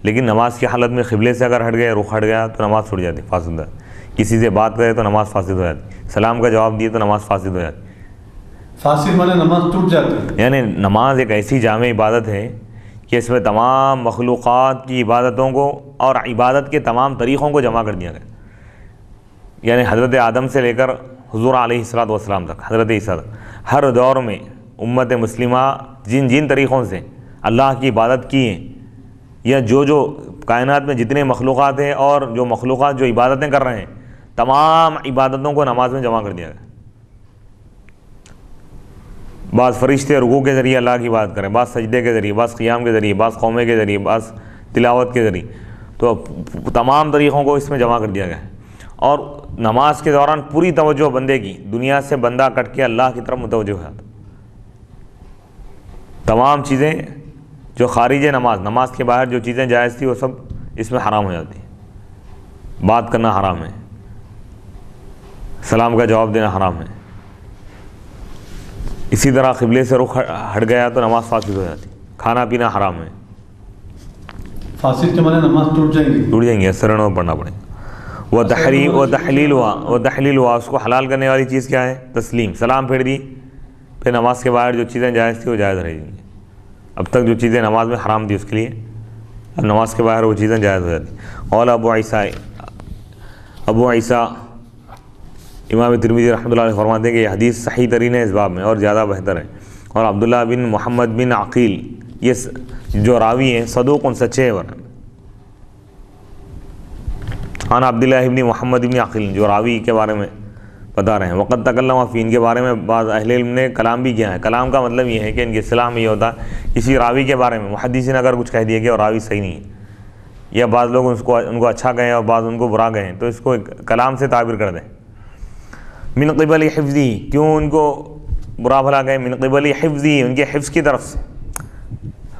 لیکن نماز کی حالت میں قبلے سے اگر ہٹ گیا، رخ ہٹ گیا تو نماز چھوٹ جاتی، فاسد ہے. کسی سے بات کرے تو نماز فاسد ہو جاتی، سلام کا جواب دیے تو نماز فاسد ہو جاتی۔
فاسد مانے نماز ٹوٹ جاتی ہے۔
یعنی نماز ایک ایسی جامع عبادت ہے کہ اس میں تمام مخلوقات کی عبادتوں کو اور عبادت کے تمام طریقوں کو جمع کر دیا گیا۔ یعنی حضرت آدم سے لے کر حضور علیہ الصلوۃ والسلام تک، حضرت عیسیٰ تک، ہر دور میں امت مسلمہ جن جن طریقوں سے اللہ کی عبادت کی ہیں، یا جو کائنات میں جتنے مخلوقات ہیں اور جو مخلوقات جو عبادتیں کر رہے ہیں، تمام عبادتوں کو نماز میں جمع کر دیا گیا۔ بعض فرشتے رکوع کے ذریعے اللہ کی بات کریں، بعض سجدے کے ذریعے، بعض قیام کے ذریعے، بعض قومے کے ذریعے، بعض تلاوت کے ذریعے، تو تمام طریقوں کو اس میں جمع کر دیا گیا ہے۔ اور نماز کے دوران پوری توجہ بندے کی، دنیا سے بندہ کٹ کے اللہ کی طرف متوجہ ہو جاتا۔ تمام چیزیں جو خارج نماز کے باہر جو چیزیں جائز تھی وہ سب اس میں حرام ہو جاتی ہیں۔ بات کرنا حرام ہے، سلام کا جواب دینا حرام ہے۔ اسی طرح قبلے سے رخ ہٹ گیا تو نماز فاسد ہو جاتی، کھانا پینا حرام ہے۔
فاسد کے معنی نماز ٹوٹ جائیں گی،
سرنوں پڑھنا پڑے گا۔ وہ تحلیل ہوا، اس کو حلال کرنے والی چیز کیا ہے؟ تسلیم، سلام پھیر دی، پھر نماز کے باہر جو چیزیں جائز تھی وہ جائز رہ جائیں گی۔ اب تک جو چیزیں نماز میں حرام تھی اس کے لیے اب نماز کے باہر وہ چیزیں جائز ہو جاتی۔ اور ابو عیسیٰ امام ترمذی رحمۃ اللہ علیہ فرماتے ہیں کہ یہ حدیث صحیح ترین ہے اس باب میں اور زیادہ بہتر ہے۔ اور عبداللہ بن محمد بن عقیل یہ جو راوی ہیں صدوق سچے ہیں۔ عبداللہ ابن محمد ابن عقیل جو راوی کے بارے میں بتا رہے ہیں، وقت تکلم فی، ان کے بارے میں بعض اہل علم نے کلام بھی کیا ہے۔ کلام کا مطلب یہ ہے کہ ان کی اصطلاح میں یہ ہوتا ہے کسی راوی کے بارے میں محدثین نے اگر کچھ کہہ دیا کہ اور راوی صحیح نہیں ہے، یا بعض لوگ ان کو اچھا کہیں اور بعض ان کو برا کہیں، تو اس کو کلام سے تعبیر کر دیں۔ من قبل حفظی، کیوں ان کو برا بھلا کہیں؟ من قبل حفظی، ان کے حفظ کی طرف سے۔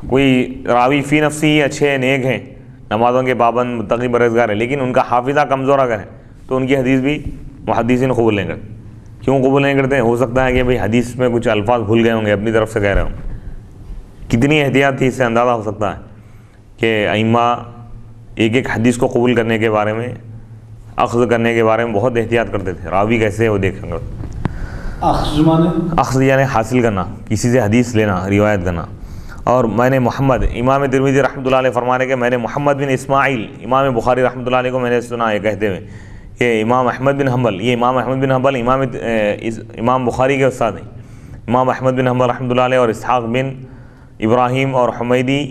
کوئی راوی فی نفسی اچھے نیک ہیں، نمازوں کے پابند متقی پرہیزگار ہے، لیکن ان کا حافظہ کمزور اگر ہے تو ان کی حدیث بھی محدثین قبول نہیں کرتے۔ کیوں قبول نہیں کرتے؟ ہو سکتا ہے کہ بھئی حدیث میں کچھ الفاظ بھول گئے ہوں گے، اپنی طرف سے کہہ رہے ہوں۔ کتنی احتیاط تھی، اس سے اندازہ ہو سکتا ہے کہ ائمہ ایک ایک حدیث کو قبول کرنے کے بارے میں، اخذ کرنے کے بارے میں بہت احتیاط کرتے تھے۔ راوی کیسے ہے وہ دیکھیں گے۔ اخذ یعنی حاصل کرنا، کسی سے حدیث لینا، روایت کرنا۔ اور میں نے محمد، امام ترمذی رحمۃ اللہ علیہ فرمانے کہ میں نے محمد بن اسماعیل، امام بخاری رحمۃ اللہ علیہ کو میں نے سنا ہے کہتے ہوئے کہ امام احمد بن حنبل، یہ امام احمد بن حنبل امام بخاری کے استاد ہیں۔ امام احمد بن حنبل رحمۃ اللہ علیہ اور اسحاق بن ابراہیم اور حمیدی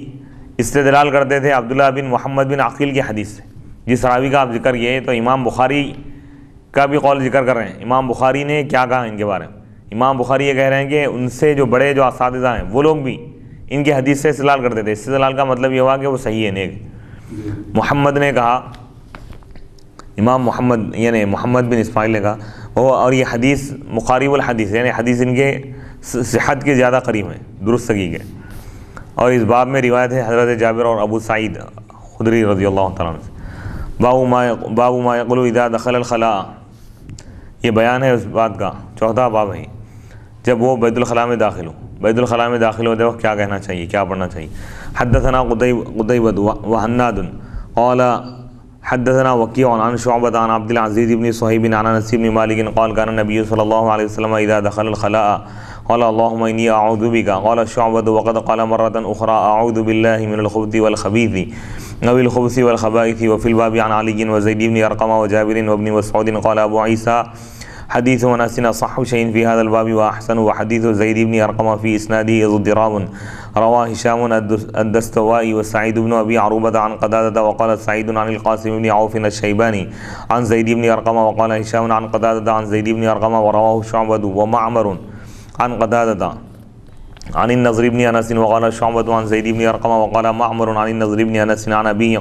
استدلال کرتے تھے عبداللہ بن محمد بن عقیل کی حدیث سے۔ جس راوی کا آپ ذکر کیے تو امام بخاری کا بھی قول ذکر کر رہے ہیں۔ امام بخاری نے کیا کہا ان کے بارے میں؟ امام بخاری یہ کہہ رہے ہیں کہ ان سے جو بڑے جو اساتذہ ہیں وہ لوگ بھی ان کی حدیث سے استدلال کرتے تھے۔ استدلال کا مطلب یہ ہوا کہ وہ صحیح ہے، نیک۔ محمد نے کہا، امام محمد یعنی محمد بن اسماعیل نے کہا وہ، اور یہ حدیث مقارب الحدیث یعنی حدیث ان کے صحت کے زیادہ قریب ہیں، درستگی کے۔ اور اس باب میں روایت ہے حضرت جابر اور ابو سعید خدری رضی اللہ تعالیٰ عنہ سے۔ باب ما یقول اذا دخل الخلاء، یہ بیان ہے اس بات کا، چوتھا باب ہے، جب وہ بیت الخلاء میں داخل ہو، بیت الخلاء میں داخل ہوتے وقت کیا کہنا چاہیے، کیا پڑھنا چاہیے۔ حدثنا قتيبة وهناد قال حدثنا وكيع عن شعبة عن عبد العزيز بن صهيب عن انس بن مالك قال كان النبي صلى الله عليه وسلم اذا دخل الخلاء قال اللهم اني اعوذ بك، قال شعبة وقد قال مرة اخرى اعوذ بالله من الخبث والخبيث او الخبث والخبائث، وفي الباب عن علي وزيد بن ارقم وجابر وابن مسعود قال ابو عيسى حديث انس صح شيء في هذا الباب واحسن، وحديث زيد بن ارقم في اسناده اضطراب، رواه هشام الدستوائي وسعيد بن ابي عروبة عن قتادة وقال سعيد عن القاسم بن عوف الشيباني عن زيد بن ارقم وقال هشام عن قتادة عن زيد بن ارقم، ورواه شعبة ومعمر عن قتادة عن النضر بن انس وقال شعبة عن زيد بن ارقم وقال معمر عن النضر بن انس عن ابيه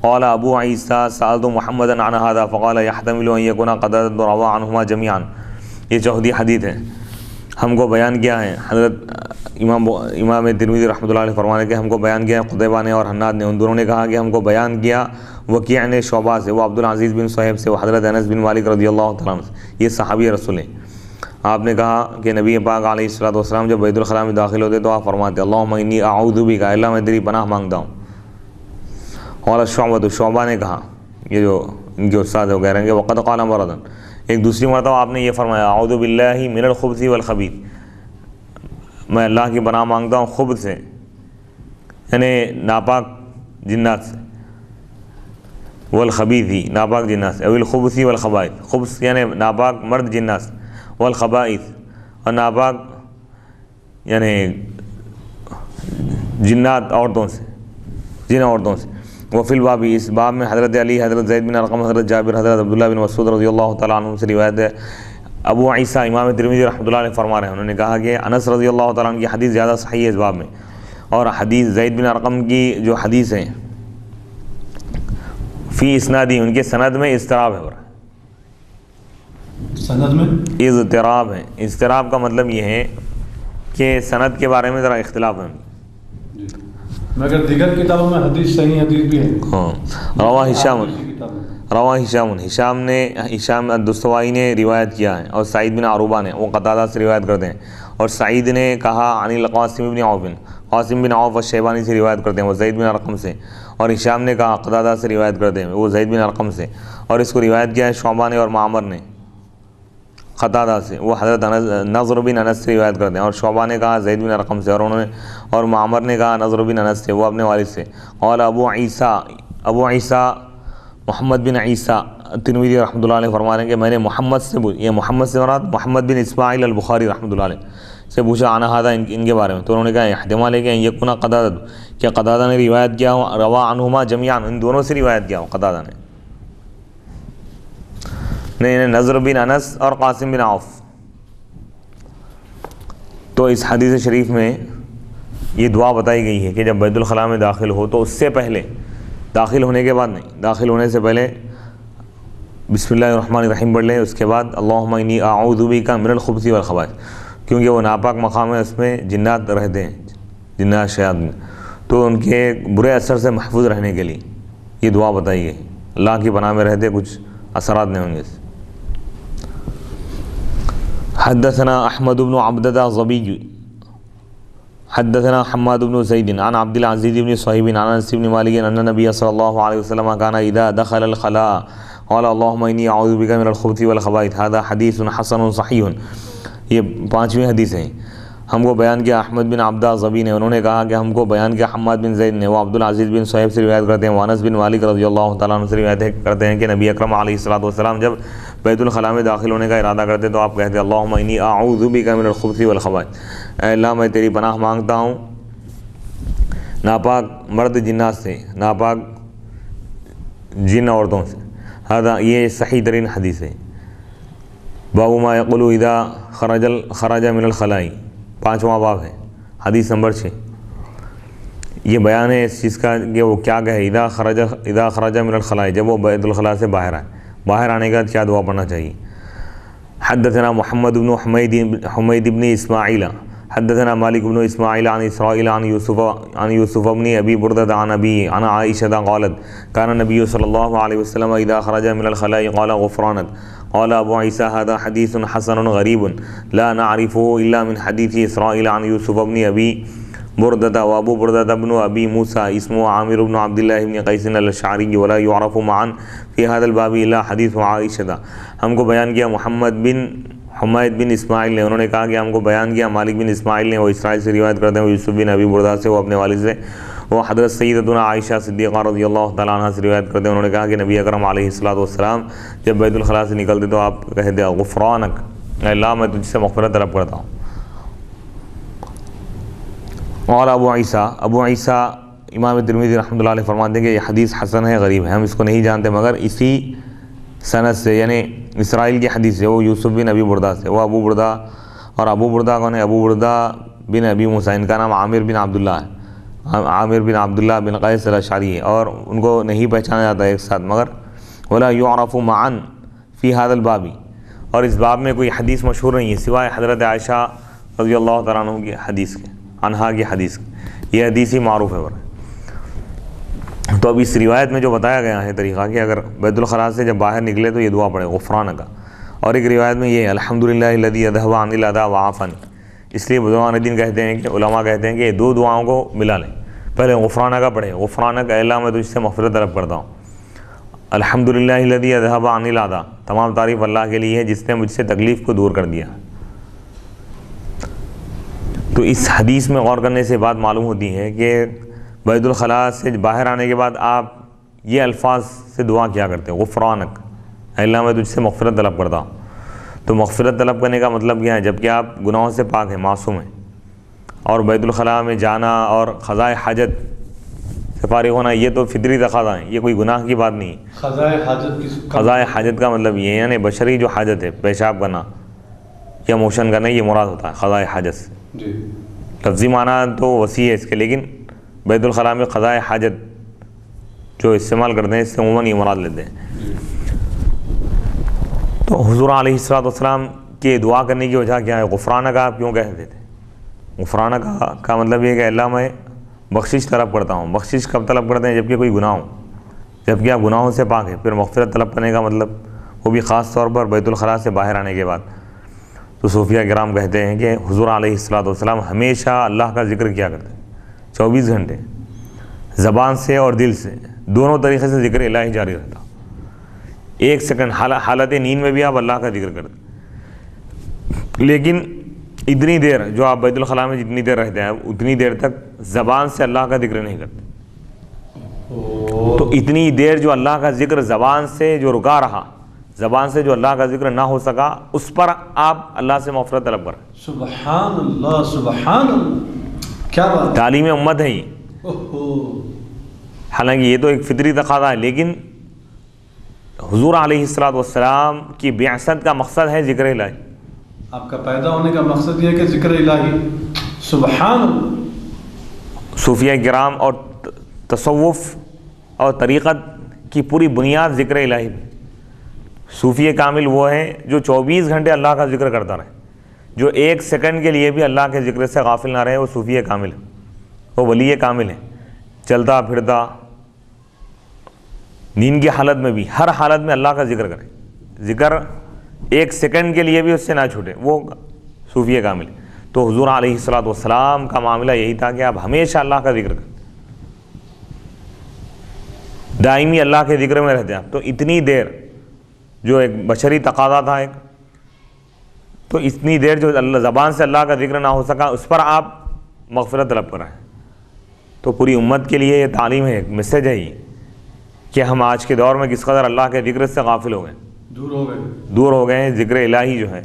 قال ابو عيسى سألت محمدا عن هذا فقال يحتمل ان يكون قتادة روى عنهما جميعا۔ یہ چوتھی حدیث ہے، ہم کو بیان کیا ہے حضرت امام ترمذی رحمۃ اللہ علیہ فرمانے کے ہم کو بیان کیا ہے قتیبہ نے اور حناد نے، ان دونوں نے کہا کہ ہم کو بیان کیا وکیع نے شعبہ سے، وہ عبد العزیز بن صہیب سے، وہ حضرت انس بن مالک رضی اللہ تعالیٰ عنہ سے، یہ صحابی رسول ہیں۔ آپ نے کہا کہ نبی پاک علیہ الصلوۃ والسلام جب بیت الخلاء میں داخل ہوتے تو آپ فرماتے اللہم انی اعوذ بک، اللہ میں تیری پناہ مانگتا ہوں۔ اور شعبہ نے کہا یہ جو ان کے استاد وہ کہہ رہے ہیں کہ وقت قال مرضن، ایک دوسری مرتبہ آپ نے یہ فرمایا اعوذ باللہ من الخبث والخبیث، میں اللہ کی پناہ مانگتا ہوں خبث سے یعنی ناپاک جنات سے، والخبیث ہی ناپاک جنات سے، او الخبث والخبائث، خبث یعنی ناپاک مرد جنات سے، والخبائث اور ناپاک یعنی جنات عورتوں سے، جن عورتوں سے۔ وفی الباب، اس باب میں حضرت علی، حضرت زید بن ارقم، حضرت جابر، حضرت عبداللہ بن مسعود رضی اللہ تعالیٰ عنہ سے روایت ہے۔ ابو عیسیٰ امام ترمذی رحمۃ اللہ علیہ فرما رہے ہیں، انہوں نے کہا کہ انس رضی اللہ تعالیٰ عنہ کی حدیث زیادہ صحیح ہے اس باب میں، اور حدیث زید بن ارقم کی جو حدیث ہیں فی اسنادی، ان کے سند میں اضطراب ہے،
سند میں
اضطراب ہے۔ اضطراب کا مطلب یہ ہے کہ سند کے بارے میں ذرا اختلاف ہے،
مگر دیگر کتابوں میں حدیث صحیح حدیث بھی ہے۔
ہاں، رواہ ہشام الدستوائی نے روایت کیا ہے، اور سعید بن عروبہ نے، وہ قتادہ سے روایت کرتے ہیں، اور سعید نے کہا عن القاسم بن عوف، قاسم بن عوف الشیبانی سے روایت کرتے ہیں وہ زید بن ارقم سے، اور ہشام نے کہا قتادہ سے روایت کرتے ہیں وہ زید بن ارقم سے، اور اس کو روایت کیا ہے شعبہ نے اور معمر نے قتادہ سے، وہ حضرت نضر بن انس سے روایت کرتے ہیں، اور شعبہ نے کہا زید بن ارقم سے، اور انہوں نے اور معمر نے کہا نضر بن انس سے، وہ اپنے والد سے۔ اور ابو عیسیٰ محمد بن عیسیٰ ترمذی رحمۃ اللہ علیہ فرما رہے ہیں کہ میں نے محمد سے، یہ محمد سے مراد محمد بن اسماعیل البخاری رحمۃ اللہ علیہ سے پوچھا عن ھذا، ان کے بارے میں، تو انہوں نے کہا احتمال ہے کہ یکون قتادہ، کہ قتادہ نے روایت کیا ہو، روا عنہما جميعا، ان دونوں سے روایت کیا ہو قتادہ نے، نہیں نضر بن انس اور قاسم بن عوف۔ تو اس حدیث شریف میں یہ دعا بتائی گئی ہے کہ جب بیت الخلاء میں داخل ہو تو اس سے پہلے، داخل ہونے کے بعد نہیں، داخل ہونے سے پہلے بسم اللہ الرحمن الرحیم پڑھ لیں، اس کے بعد اللہم انی اعوذ بک من الخبث والخبائث، کیونکہ وہ ناپاک مقام ہے، اس میں جنات رہتے ہیں، جنات شیاطین، تو ان کے برے اثر سے محفوظ رہنے کے لیے یہ دعا بتائی گئی، اللہ کی پناہ میں رہتے کچھ اثرات نہیں ہوں گے۔ حدثنا احمد بن عبدۃ الظبی حدثنا حماد بن زید عن عبد العزیز بن صہیب عن انس بن مالک ان النبی صلی اللہ علیہ وسلم کان اذا دخل الخلاء قال اللهم انی اعوذ بک من الخبث والخبائث، هذا حدیث حسن صحیح۔ یہ 5ویں حدیث ہیں۔ ہم کو بیان کیا احمد بن عبدہ الظبی نے، انہوں نے کہا کہ ہم کو بیان کیا حماد بن زید نے، وہ عبد العزیز بن صہیب سے روایت کرتے ہیں، وہ انس بن مالک رضی اللہ تعالیٰ عنہ سے روایت کرتے ہیں کہ نبی اکرم علیہ الصلوۃ والسلام جب بیت الخلاء میں داخل ہونے کا ارادہ کرتے تو آپ کہتے اللہم انی اعوذ بک من الخبث والخبائث، اے اللہ میں تیری پناہ مانگتا ہوں ناپاک مرد جنات سے، ناپاک جن عورتوں سے۔ ہذا، یہ صحیح ترین حدیث ہے۔ باب ما یقول اذا خرج من الخلاء، 5واں باب ہے، حدیث نمبر 6۔ یہ بیان ہے اس چیز کا کہ وہ کیا کہے اذا خرج من الخلاء، جب وہ بیت الخلاء سے باہر آئے، باہر آنے کا کیا دعا پڑھنا چاہیے۔ حدثنا محمد بن حمید بن اسماعیل حدثنا مالک بن اسماعیل عن اسرائیل عن یوسف بن ابی بردۃ عن ابی عن عائشہ قالت کان النبی صلی اللہ علیہ وسلم اذا خرج من الخلاء قال غفرانک۔ قال ابو عیسیٰ هذا حدیث حسن غریب لا نعرفه الا من حدیث اسرائیل عن یوسف بن ابی بردۃ وابو بردۃ بن ابی موسیٰ اسمه عامر بن عبد اللہ بن قیس الاشعری ولا يعرف معا في هذا الباب الا حدیث عائشہ۔ ہم کو بیان کیا محمد بن حمید بن اسماعیل نے، انہوں نے کہا کہ ہم کو بیان کیا مالک بن اسماعیل نے، وہ اسرائیل سے روایت کرتے ہیں، وہ یوسف بن ابی بردہ سے، وہ اپنے والد سے، وہ حضرت سیدتنا عائشہ صدیقہ رضی اللہ تعالیٰ عنہ سے روایت کرتے ہیں، انہوں نے کہا کہ نبی اکرم علیہ الصلوۃ والسلام جب بیت الخلاء سے نکلتے تو آپ کہتے غفرانک، اے اللہ میں تجھ سے مغفرت طلب کرتا ہوں۔ اور ابو عیسیٰ امام ترمذی رحمۃ اللہ علیہ فرماتے ہیں کہ یہ حدیث حسن ہے، غریب ہے، ہم اس کو نہیں جانتے مگر اسی سند سے، یعنی اسرائیل کی حدیث ہے، وہ یوسف بن ابی بردہ سے، وہ ابو بردہ، اور ابو بردہ کون ہے؟ ابو بردہ بن ابی موسیٰ، ان کا نام عامر بن عبداللہ ہے، عامر بن عبداللہ بن قیس الاشعری ہے، اور ان کو نہیں پہچانا جاتا ایک ساتھ، مگر ولا یعرف معا فی هذا الباب، اور اس باب میں کوئی حدیث مشہور نہیں ہے سوائے حضرت عائشہ رضی اللہ تعالیٰ عنہ کی حدیث کے، عنہا کی حدیث کی، یہ حدیث ہی معروف ہے۔ تو اب اس روایت میں جو بتایا گیا ہے طریقہ کہ اگر بیت الخلاء سے جب باہر نکلے تو یہ دعا پڑھے غفرانک کا، اور ایک روایت میں یہ ہے الحمدللہ الذی اذھب عنی الاذی وعافانی، اس لیے بزرگان دین کہتے ہیں کہ علماء کہتے ہیں کہ یہ دو دعاؤں کو ملا لیں، پہلے غفرانک کا پڑھے، غفرانک اے اللہ میں تجھ سے مغفرت طلب کرتا ہوں، الحمدللہ الذی اذھب عنی الاذی، تمام تعریف اللہ کے لیے ہے جس نے مجھ سے تکلیف کو دور کر دیا۔ تو اس حدیث میں غور کرنے سے بات معلوم ہوتی ہے کہ بیت الخلاء سے باہر آنے کے بعد آپ یہ الفاظ سے دعا کیا کرتے ہیں، غفرانک، اے اللہ میں تجھ سے مغفرت طلب کرتا ہوں۔ تو مغفرت طلب کرنے کا مطلب کیا ہے؟ جبکہ آپ گناہوں سے پاک ہیں، معصوم ہیں، اور بیت الخلاء میں جانا اور قضاء حاجت سے فارغ ہونا یہ تو فطری تقاضا ہے، یہ کوئی گناہ کی بات نہیں ہے۔ قضاء حاجت کا مطلب یہ ہے یعنی بشری جو حاجت ہے، پیشاب کرنا یا موشن کرنا، یہ مراد ہوتا ہے قضاء حاجت سے۔
جی
لفظی معنی تو وسیع ہے اس کے، لیکن بیت الخلاء میں قضاء حاجت جو استعمال کرتے ہیں اس سے عموماً یہ مراد لیتے ہیں۔ تو حضور علیہ الصلوۃ والسلام کے دعا کرنے کی وجہ کیا ہے؟ غفرانہ کا آپ کیوں کہتے تھے؟ غفرانہ کا مطلب یہ ہے کہ اللہ میں بخشش طلب کرتا ہوں۔ بخشش کب طلب کرتے ہیں؟ جبکہ کوئی گناہ ہو، جبکہ آپ گناہوں سے پاک ہیں۔ پھر مغفرت طلب کرنے کا مطلب وہ بھی خاص طور پر بیت الخلاء سے باہر آنے کے بعد۔ تو صوفیہ کرام کہتے ہیں کہ حضور علیہ الصلوۃ والسلام ہمیشہ اللہ کا ذکر کیا کرتے ہیں، 24 گھنٹے، زبان سے اور دل سے، دونوں طریقے سے ذکر الہی جاری رہتا۔ ایک سیکنڈ حالت نیند میں بھی آپ اللہ کا ذکر کرتے، لیکن اتنی دیر جو آپ بیت الخلاء میں جتنی دیر رہتے ہیں اتنی دیر تک زبان سے اللہ کا ذکر نہیں کرتے۔ تو اتنی دیر جو اللہ کا ذکر زبان سے جو رکا رہا، زبان سے جو اللہ کا ذکر نہ ہو سکا، اس پر آپ اللہ سے مغفرت طلب کریں۔
سبحان اللہ، سبحان اللہ، کیا بات!
تعلیم امت ہے یہ۔ حالانکہ یہ تو ایک فطری تقاضا ہے، لیکن حضور علیہ الصلوۃ والسلام کی بعثت کا مقصد ہے ذکر الہی۔
آپ کا پیدا ہونے کا مقصد یہ ہے کہ ذکر الہی۔ سبحان اللہ۔
صوفیہ کرام اور تصوف اور طریقت کی پوری بنیاد ذکر الہی۔ صوفی کامل وہ ہیں جو 24 گھنٹے اللہ کا ذکر کرتا رہے، جو ایک سیکنڈ کے لیے بھی اللہ کے ذکر سے غافل نہ رہے، وہ صوفی کامل ہے، وہ ولی کامل ہے۔ چلتا پھرتا، نیند کی حالت میں بھی، ہر حالت میں اللہ کا ذکر کرے، ذکر ایک سیکنڈ کے لیے بھی اس سے نہ چھوٹے، وہ صوفی کامل ہے۔ تو حضور علیہ الصلوۃ والسلام کا معاملہ یہی تھا کہ آپ ہمیشہ اللہ کا ذکر کریں، دائمی اللہ کے ذکر میں رہتے آپ۔ تو اتنی دیر جو ایک بشری تقاضا تھا ایک، تو اتنی دیر جو اللہ زبان سے اللہ کا ذکر نہ ہو سکا، اس پر آپ مغفرت طلب کر رہے ہیں۔ تو پوری امت کے لیے یہ تعلیم ہے، ایک میسج ہے یہ کہ ہم آج کے دور میں کس قدر اللہ کے ذکر سے غافل ہو گئے، دور ہو گئے ہیں۔ ذکر الہی جو ہے،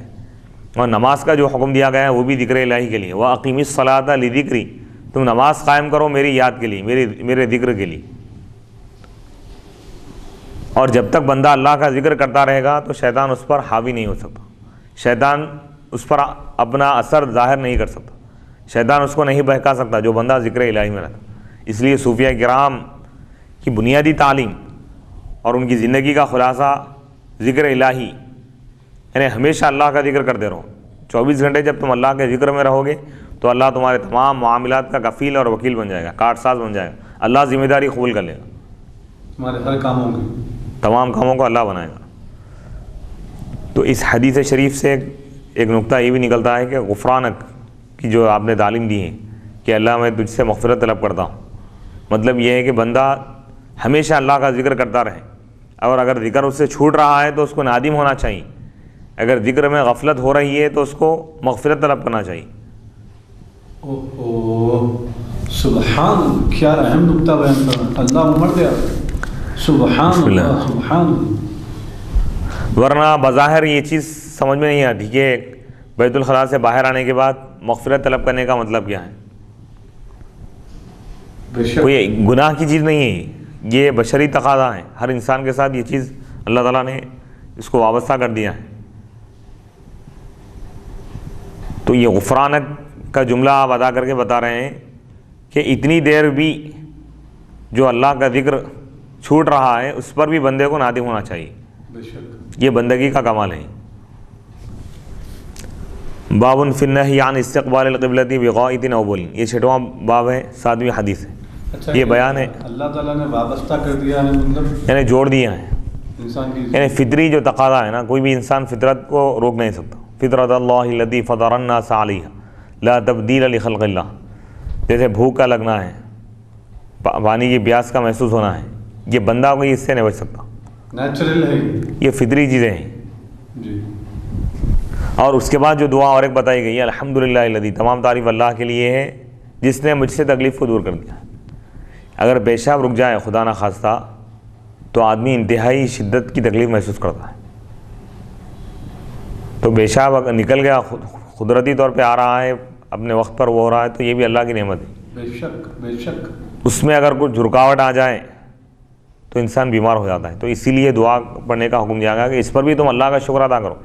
اور نماز کا جو حکم دیا گیا ہے وہ بھی ذکر الہی کے لیے۔ وَأَقِمِ الصَّلَاةَ لِذِكْرِي، تم نماز قائم کرو میری یاد کے لیے، میرے ذکر کے لیے۔ اور جب تک بندہ اللہ کا ذکر کرتا رہے گا تو شیطان اس پر حاوی نہیں ہو سکتا، شیطان اس پر اپنا اثر ظاہر نہیں کر سکتا، شیطان اس کو نہیں بہکا سکتا جو بندہ ذکر الہی میں رہتا۔ اس لیے صوفیہ کرام کی بنیادی تعلیم اور ان کی زندگی کا خلاصہ ذکر الہی، یعنی ہمیشہ اللہ کا ذکر کرتے رہو۔ 24 گھنٹے جب تم اللہ کے ذکر میں رہو گے تو اللہ تمہارے تمام معاملات کا کفیل اور وکیل بن جائے گا، کارٹ ساز بن جائے گا، اللہ ذمہ داری قبول کر لے گا،
تمہارے ہر کاموں کی،
تمام کاموں کو اللہ بنائے گا۔ تو اس حدیث شریف سے ایک نقطہ یہ بھی نکلتا ہے کہ غفرانک کی جو آپ نے تعلیم دی ہے کہ اللہ میں تجھ سے مغفرت طلب کرتا ہوں، مطلب یہ ہے کہ بندہ ہمیشہ اللہ کا ذکر کرتا رہے، اور اگر ذکر اس سے چھوٹ رہا ہے تو اس کو نادم ہونا چاہیے، اگر ذکر میں غفلت ہو رہی ہے تو اس کو مغفرت طلب کرنا چاہیے۔
سبحان، کیا اہم نقطہ بیان کرنا، اللہ عمر دیا، سبحان اللہ، سبحان اللہ۔
ورنہ بظاہر یہ چیز سمجھ میں نہیں آتی کہ بیت الخلاء سے باہر آنے کے بعد مغفرت طلب کرنے کا مطلب کیا ہے۔ کوئی گناہ کی چیز نہیں ہے، یہ بشری تقاضا ہے، ہر انسان کے ساتھ یہ چیز اللہ تعالیٰ نے اس کو وابستہ کر دیا ہے۔ تو یہ غفرانک کا جملہ آپ ادا کر کے بتا رہے ہیں کہ اتنی دیر بھی جو اللہ کا ذکر چھوٹ رہا ہے اس پر بھی بندے کو نادم ہونا چاہیے، یہ بندگی کا کمال ہے۔ باب فی النہی عن استقبال القبلۃ بغائط او بول، یہ 6واں باب ہے، 7ویں حدیث ہے۔
اچھا،
یہ بیان ہے
اللہ تعالیٰ نے وابستہ کر دیا ہے، مطلب
یعنی جوڑ دیا ہے
انسان کی،
یعنی فطری جو تقاضا ہے نا، کوئی بھی انسان فطرت کو روک نہیں سکتا۔ فطرت اللہ التی فطر الناس علیہا لا تبدیل لخلق اللہ، جیسے بھوک کا لگنا ہے، پانی کی پیاس کا محسوس ہونا ہے، یہ بندہ کوئی اس سے نہیں بچ سکتا۔
نیچرل ہے
یہ فطری چیزیں ہیں
جی.
اور اس کے بعد جو دعا اور ایک بتائی گئی ہے الحمدللہ الذی، تمام تعریف اللہ کے لیے ہے جس نے مجھ سے تکلیف کو دور کر دیا. اگر پیشاب رک جائے خدا نہ خواستہ تو آدمی انتہائی شدت کی تکلیف محسوس کرتا ہے. تو پیشاب اگر نکل گیا قدرتی طور پہ آ رہا ہے اپنے وقت پر وہ ہو رہا ہے تو یہ بھی اللہ کی نعمت ہے.
بے شک بے شک.
اس میں اگر کچھ رکاوٹ آ جائے تو انسان بیمار ہو جاتا ہے. تو اسی لیے دعا پڑھنے کا حکم دیا گیا کہ اس پر بھی تم اللہ کا شکر ادا کرو.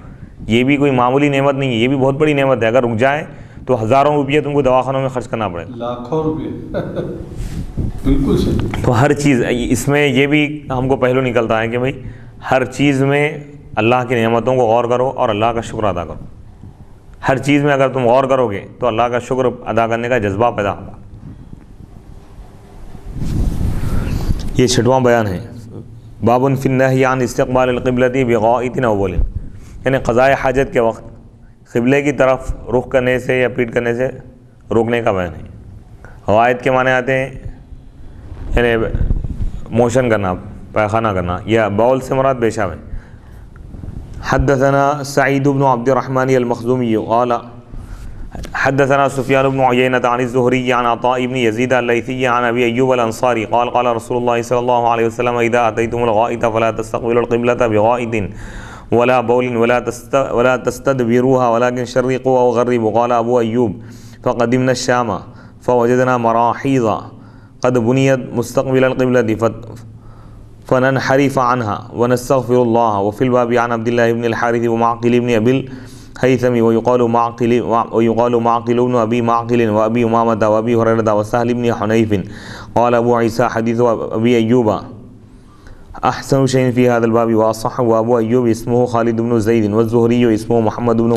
یہ بھی کوئی معمولی نعمت نہیں ہے، یہ بھی بہت بڑی نعمت ہے. اگر رک جائے تو ہزاروں روپیہ تم کو دواخانوں میں خرچ کرنا پڑے،
لاکھوں روپے. بالکل صحیح.
تو ہر چیز اس میں یہ بھی ہم کو پہلو نکلتا ہے کہ بھئی ہر چیز میں اللہ کی نعمتوں کو غور کرو اور اللہ کا شکر ادا کرو. ہر چیز میں اگر تم غور کرو گے تو اللہ کا شکر ادا کرنے کا جذبہ پیدا ہوگا. یہ 6واں بیان ہے. باب فی النہی عن استقبال القبلۃ بغائط او بول، یعنی قضاء حاجت کے وقت قبلے کی طرف رخ کرنے سے یا پیٹ کرنے سے روکنے کا بیان ہے. غائط کے معنی آتے ہیں یعنی موشن کرنا، پیخانہ کرنا، یا بول سے مراد پیشاب ہے. حدثنا سعید بن عبد الرحمن المخزومی قال حدثنا سفیان بن عیینة عن الزہری عن عطاء بن یزید اللیثی عن ابی ایوب الانصاری قال قال رسول اللہ صلی اللہ علیہ وسلم اذا اتیتم الغائط فلا تستقبلوا القبلة بغائط ولا بول ولا تستدبروها ولكن شرقوا او غربوا. قال ابو ایوب فقدمنا الشام فوجدنا مراحیض قد بنيت مستقبل القبلة فننحرف عنها ونستغفر الله. وفي الباب عن عبد الله بن الحارث ومعقل بن ابي الهيثم ويقال معقل بن ابي معقل وابي امامة وابي هريرة وسهل بن حنيف. قال ابو عيسى حديث ابي ايوب احسن شيء في هذا الباب واصح. وابو ايوب اسمه خالد بن زيد والزهري اسمه محمد بن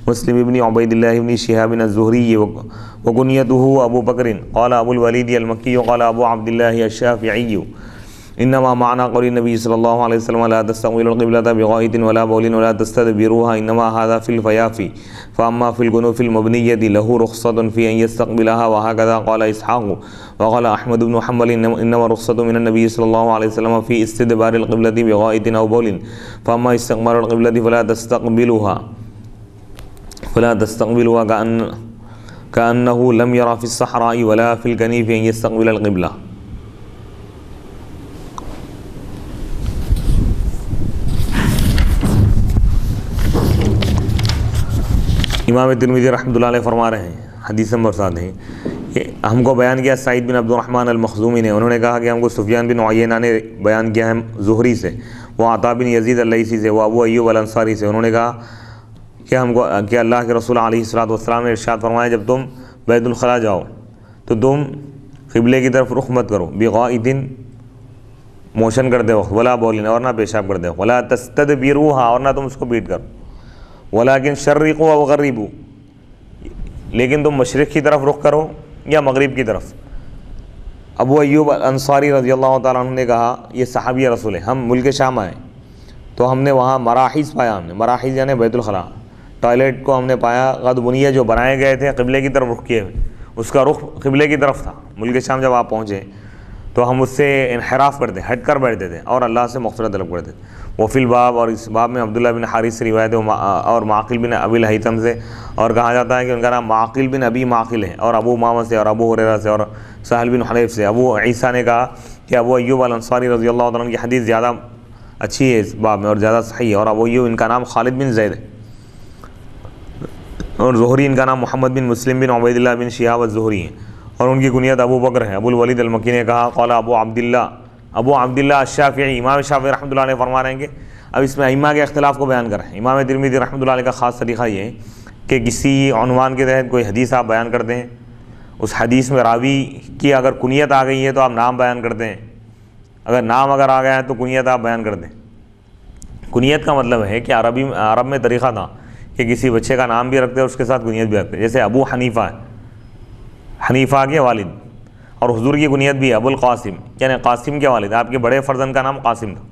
مسلم بن عبيد الله بن شهاب الزهري وكنيته ابو بكر. قال ابو الوليد المكي قال ابو عبد الله الشافعي انما معنى قول النبي صلى الله عليه وسلم لا تستقبلوا القبلة بغائط ولا بول ولا تستدبروها انما هذا في الفيافي فاما في الجنوف المبنية له رخصة في ان يستقبلها. وهكذا قال اسحاق. وقال احمد بن حنبل انما رخصة من النبي صلى الله عليه وسلم في استدبار القبلة بغائط او بول فاما استقبال القبلة فلا تستقبلوها كأنه لم يرى في الصحراء ولا في الكنيف ان يستقبل القبلة. امام ترمذی رحمۃ اللہ علیہ فرما رہے ہیں، حدیث نمبر 7 ہے، کہ ہم کو بیان کیا سعید بن عبد الرحمن المخزومی نے. انہوں نے کہا کہ ہم کو سفیان بن عیینہ نے بیان کیا ہے زہری سے، وہ عطاء بن یزید اللیثی سے، وہ ابو ایوب الانصاری سے. انہوں نے کہا کہ ہم کو کہ اللہ کے رسول علیہ الصلوۃ والسلام نے ارشاد فرمایا جب تم بیت الخلاء جاؤ تو تم قبلے کی طرف رخ مت کرو، بغائط موشن کرتے وقت، ولا بولن اور نہ پیشاب کرتے وقت، ولا تستدبروها اور نہ تم اس کو بیٹ کرو، ولیکن شرقوا و غربوا لیکن تم مشرق کی طرف رخ کرو یا مغرب کی طرف. ابو ایوب الانصاری رضی اللہ تعالیٰ عنہ نے کہا یہ صحابی رسول ہے، ہم ملک شام آئے تو ہم نے وہاں مراحیض پایا. ہم نے مراحیض یعنی بیت الخلاء، ٹوائلٹ کو ہم نے پایا قد بنیہ جو بنائے گئے تھے قبلے کی طرف رخ کیے ہوئے، اس کا رخ قبلے کی طرف تھا. ملک شام جب آپ پہنچے تو ہم اس سے انحراف کرتے، ہٹ کر بیٹھتے تھے اور اللہ سے مغفرت طلب کرتے تھے. وفی الباب اور اس باب میں عبداللہ بن حارث سے روایت ہے اور معقل بن ابی الہیثم سے، اور کہا جاتا ہے کہ ان کا نام معقل بن ابی معقل ہے، اور ابو امامہ سے اور ابو ہریرہ سے اور سہل بن حنیف سے. ابو عیسیٰ نے کہا کہ ابو ایوب الانصاری رضی اللہ عنہ کی حدیث زیادہ اچھی ہے اس باب میں اور زیادہ صحیح ہے، اور ابو ایوب ان کا نام خالد بن زید ہے، اور زہری ان کا نام محمد بن مسلم بن عبید اللہ بن شہاب الزہری ہے، اور ان کی کنیت ابو بکر ہے. ابو الولید المکی نے کہا قال ابو عبداللہ الشافعی، امام شافعی رحمۃ اللہ علیہ فرما رہے ہیں کہ اب اس میں ائمہ کے اختلاف کو بیان کر رہے ہیں. امام ترمذی رحمۃ اللہ علیہ کا خاص طریقہ یہ ہے کہ کسی عنوان کے تحت کوئی حدیث آپ بیان کرتے ہیں، اس حدیث میں راوی کی اگر کنیت آ گئی ہے تو آپ نام بیان کرتے ہیں، اگر نام اگر آ گیا ہے تو کنیت آپ بیان کر دیں. کنیت کا مطلب ہے کہ عرب میں طریقہ تھا کہ کسی بچے کا نام بھی رکھتے اور اس کے ساتھ کنیت بھی رکھتے. جیسے ابو حنیفہ ہے، حنیفہ کے والد، اور حضور کی کنیت بھی ابو القاسم یعنی قاسم کے والد، آپ کے بڑے فرزند کا نام قاسم تھا.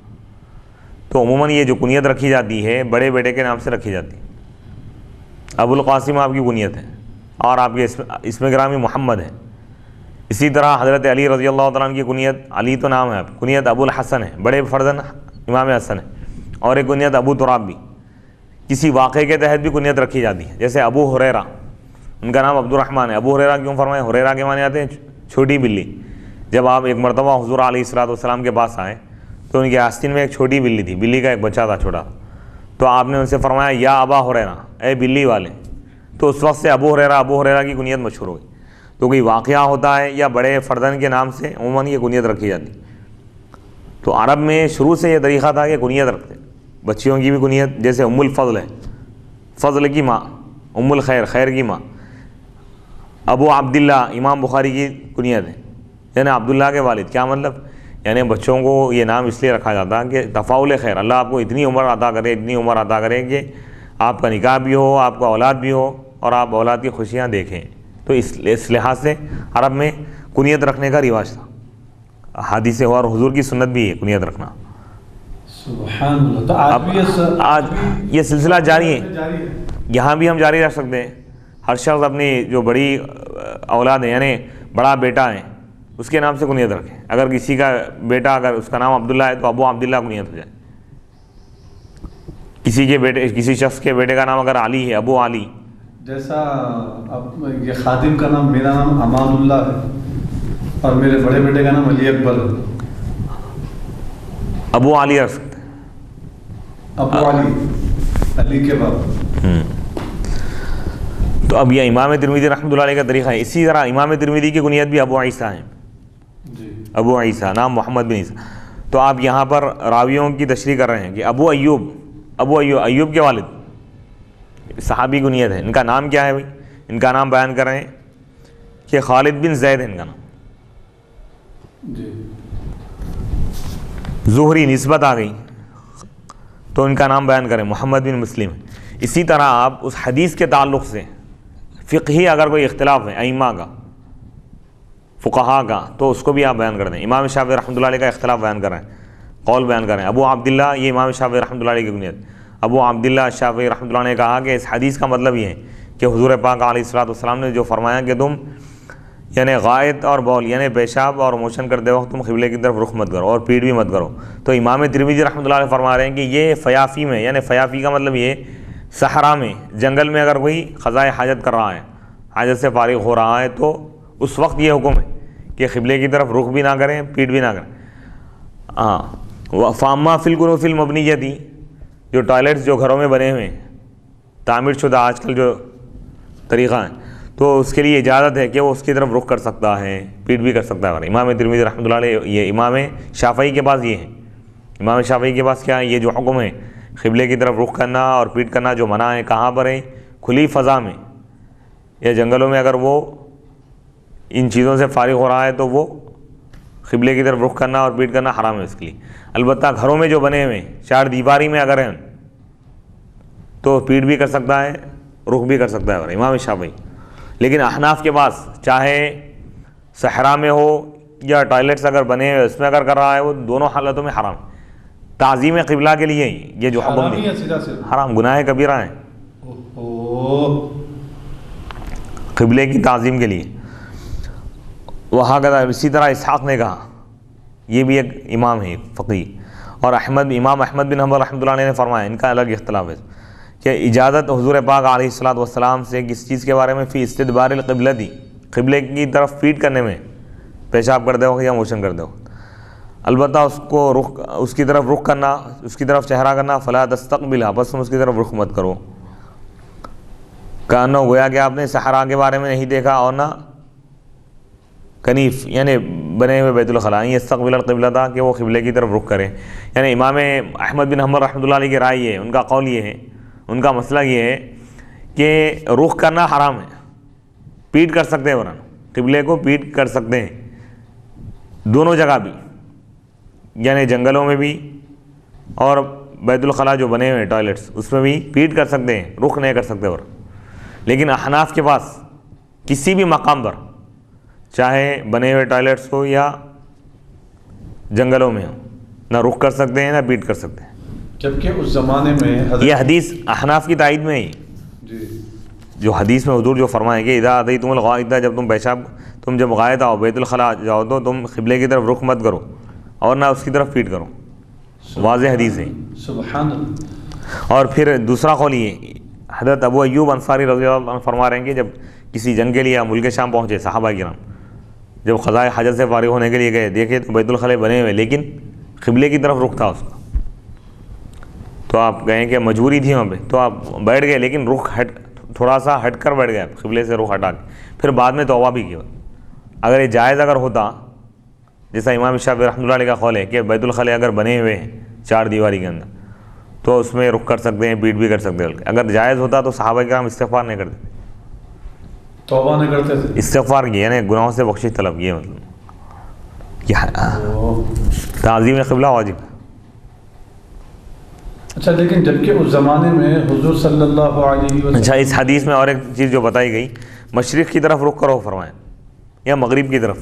تو عموماً یہ جو کنیت رکھی جاتی ہے بڑے بیٹے کے نام سے رکھی جاتی ہے. ابو القاسم آپ کی کنیت ہے اور آپ کے اسم گرامی محمد ہے. اسی طرح حضرت علی رضی اللہ تعالیٰ عنہ کی کنیت علی تو نام ہے، کنیت ابو الحسن ہے، بڑے فرزند امام حسن ہے، اور ایک کنیت ابو تراب بھی، کسی واقعے کے تحت بھی کنیت رکھی جاتی ہے، جیسے ابو ہریرہ، ان کا نام عبد الرحمن ہے، ابو ہریرہ کیوں فرمائے؟ ہریرہ کے معنی آتے ہیں چھوٹی بلی۔ جب آپ ایک مرتبہ حضور علیہ الصلوۃ والسلام کے پاس آئے تو ان کے آستین میں ایک چھوٹی بلی تھی، بلی کا ایک بچہ تھا چھوٹا، تو آپ نے ان سے فرمایا یا ابا ہریرہ، اے بلی والے، تو اس وقت سے ابو ہریرہ کی کنیت مشہور ہو گئی۔ تو کوئی واقعہ ہوتا ہے یا بڑے فردن کے نام سے عموماً یہ کنیت رکھی جاتی۔ تو عرب میں شروع سے یہ طریقہ تھا کہ کنیت رکھتے، بچیوں کی بھی کنیت، جیسے ام الفضل ہے، فضل کی ماں، ام الخیر، خیر کی ماں۔ ابو عبداللہ امام بخاری کی کنیت ہے، یعنی عبداللہ کے والد، کیا مطلب؟ یعنی بچوں کو یہ نام اس لیے رکھا جاتا ہے کہ تفاعل خیر، اللہ آپ کو اتنی عمر عطا کرے، اتنی عمر عطا کرے کہ آپ کا نکاح بھی ہو، آپ کا اولاد بھی ہو، اور آپ اولاد کی خوشیاں دیکھیں۔ تو اس لحاظ سے عرب میں کنیت رکھنے کا رواج تھا، حدیث اور حضور کی سنت بھی ہے کنیت رکھنا۔
سبحان اللہ۔ تو
آج یہ سلسلہ جاری ہے، یہاں بھی ہم جاری رکھ سکتے ہیں۔ ہر شخص اپنی جو بڑی اولاد ہے، یعنی بڑا بیٹا ہے، اس کے نام سے کنیت رکھے۔ اگر کسی کا بیٹا، اگر اس کا نام عبداللہ ہے تو ابو عبداللہ کنیت ہو جائے۔ کسی شخص کے بیٹے کا نام اگر علی ہے، ابو علی۔
جیسا اب یہ خادم کا نام، میرا نام امان اللہ ہے اور میرے بڑے بیٹے کا نام علی اکبر ہے،
ابو علی رکھ سکتے ہیں،
ابو علی کے بعد۔
تو اب یہ امام ترمذی رحمۃ اللہ علیہ کا طریقہ ہے۔ اسی طرح امام ترمذی کی کنیت بھی ابو عیسیٰ ہیں، ابو عیسیٰ، نام محمد بن عیسیٰ۔ تو آپ یہاں پر راویوں کی تشریح کر رہے ہیں کہ ابو ایوب کے والد صحابی کنیت ہے، ان کا نام کیا ہے بھائی؟ ان کا نام بیان کر رہے ہیں کہ خالد بن زید ہے ان کا نام، زہری نسبت آ گئی تو ان کا نام بیان کریں محمد بن مسلم۔ اسی طرح آپ اس حدیث کے تعلق سے فقہی اگر کوئی اختلاف ہے ائمہ کا، فقہا کا، تو اس کو بھی آپ بیان کر دیں۔ امام شافعی رحمۃ اللہ علیہ کا اختلاف بیان کر رہے ہیں، قول بیان کر رہے ہیں۔ ابو عبداللہ، یہ امام شافعی رحمۃ اللہ علیہ کی کنیت۔ ابو عبداللہ شافعی رحمۃ اللہ نے کہا کہ اس حدیث کا مطلب یہ ہے کہ حضور پاک علیہ الصلوۃ والسلام نے جو فرمایا کہ تم یعنی غائط اور بول، یعنی پیشاب اور موشن کرتے وقت تم قبلے کی طرف رخ مت کرو اور پیٹ بھی مت کرو، تو امام ترمذی رحمۃ اللہ علیہ فرما رہے ہیں کہ یہ فیافی میں، یعنی فیافی کا مطلب یہ صحرا میں، جنگل میں اگر کوئی قضائے حاجت کر رہا ہے، حاجت سے فارغ ہو رہا ہے، تو اس وقت یہ حکم ہے کہ قبلے کی طرف رخ بھی نہ کریں، پیٹ بھی نہ کریں۔ فاما فی الغرف المبنیۃ، جو ٹوائلٹس جو گھروں میں بنے ہوئے ہیں، تعمیر شدہ آج کل جو طریقہ ہے، تو اس کے لیے اجازت ہے کہ وہ اس کی طرف رخ کر سکتا ہے، پیٹ بھی کر سکتا ہے۔ اور امام ترمذی رحمۃ اللہ علیہ، یہ امام شافعی کے پاس یہ ہے، امام شافعی کے پاس کیا ہے؟ یہ جو حکم ہے قبلے کی طرف رخ کرنا اور پیٹ کرنا جو منع ہے، کہاں پر ہے؟ کھلی فضا میں یا جنگلوں میں، اگر وہ ان چیزوں سے فارغ ہو رہا ہے تو وہ قبلے کی طرف رخ کرنا اور پیٹ کرنا حرام ہے اس کے لیے۔ البتہ گھروں میں جو بنے ہوئے چار دیواری میں اگر ہیں تو پیٹ بھی کر سکتا ہے، رخ بھی کر سکتا ہے، اور امام شافعی۔ لیکن احناف کے پاس چاہے صحرا میں ہو یا ٹوائلٹس اگر بنے ہوئے اس میں اگر کر رہا ہے، وہ دونوں حالتوں میں حرام۔ تعظیم قبلہ کے لیے یہ جو حکم دیا حرام، گناہ کبیرہ ہیں قبلے کی تعظیم کے لیے۔ وہاں کا اسی طرح اسحاق نے کہا، یہ بھی ایک امام ہے فقیہ، اور امام احمد بن حنبل رحمۃ اللہ علیہ نے فرمایا، ان کا الگ اختلاف ہے کہ اجازت حضور پاک علیہ الصلوۃ والسلام سے کس چیز کے بارے میں؟ فی استدبار القبلۃ، قبلے کی طرف فیٹ کرنے میں، پیشاب کرتے وقت یا موشن کرتے وقت۔ البتہ اس کی طرف رخ کرنا، اس کی طرف چہرہ کرنا، فلا تستقبلھا، بس تم اس کی طرف رخ مت کرو۔ کانو، گویا کہ آپ نے صحرا کے بارے میں نہیں دیکھا، اور نہ کنیف یعنی بنے ہوئے بیت الخلاء، یستقبل القبلہ تھا کہ وہ قبلے کی طرف رخ کرے۔ یعنی امام احمد بن حنبل رحمۃ اللہ علیہ کی رائے یہ ہے، ان کا قول یہ ہے، ان کا مسئلہ یہ ہے کہ رخ کرنا حرام ہے، پیٹ کر سکتے ہیں، ورنہ قبلے کو پیٹ کر سکتے ہیں دونوں جگہ بھی، یعنی جنگلوں میں بھی اور بیت الخلاء جو بنے ہوئے ٹوائلٹس اس میں بھی پیٹ کر سکتے ہیں، رخ نہیں کر سکتے۔ اور لیکن احناف کے پاس کسی بھی مقام پر، چاہے بنے ہوئے ٹوائلٹس ہو یا جنگلوں میں ہو، نہ رخ کر سکتے ہیں نہ پیٹ کر سکتے ہیں۔
جبکہ اس زمانے میں
یہ حدیث احناف کی تائید میں ہی، جو حدیث میں حضور جو فرمائے کہ اذا اتیتم الغائط، تم جب غائط آؤ بیت الخلاء جاؤ تو تم قبلے کی طرف رخ مت کرو اور نہ اس کی طرف پیٹ کرو۔ واضح حدیث ہے.
سبحان اللہ.
اور پھر دوسرا قول یہ حضرت ابو ایوب انصاری رضی اللہ عنہ فرما رہے ہیں کہ جب کسی جنگ کے لیے ملک شام پہنچے صحابہ کرام، جب قضائے حاجت سے فارغ ہونے کے لیے گئے، دیکھے تو بیت الخلاء بنے ہوئے لیکن قبلے کی طرف رخ تھا اس کا. تو آپ کہیں کہ مجبوری تھی وہاں پہ، تو آپ بیٹھ گئے لیکن رخ تھوڑا سا ہٹ کر بیٹھ گئے قبلے سے رخ ہٹا کے، پھر بعد میں توبہ بھی کیا. اگر یہ جائز اگر ہوتا، جیسا امام شافعی رحمۃ اللہ علیہ کا قول ہے کہ بیت الخلاء اگر بنے ہوئے ہیں چار دیواری کے اندر تو اس میں رخ کر سکتے ہیں، پیٹ بھی کر سکتے ہیں. اگر جائز ہوتا تو صحابہ کرام استغفار نہیں کرتے،
توبہ نہیں کرتے تھے،
استغفار کیا، یعنی گناہوں سے بخشش طلب کیے. مطلب تعظیم قبلہ واجب ہے.
اچھا لیکن جبکہ اس زمانے میں حضور صلی اللہ علیہ وسلم،
اچھا اس حدیث میں اور ایک چیز جو بتائی گئی، مشرق کی طرف رخ کرو فرمائیں یا مغرب کی طرف،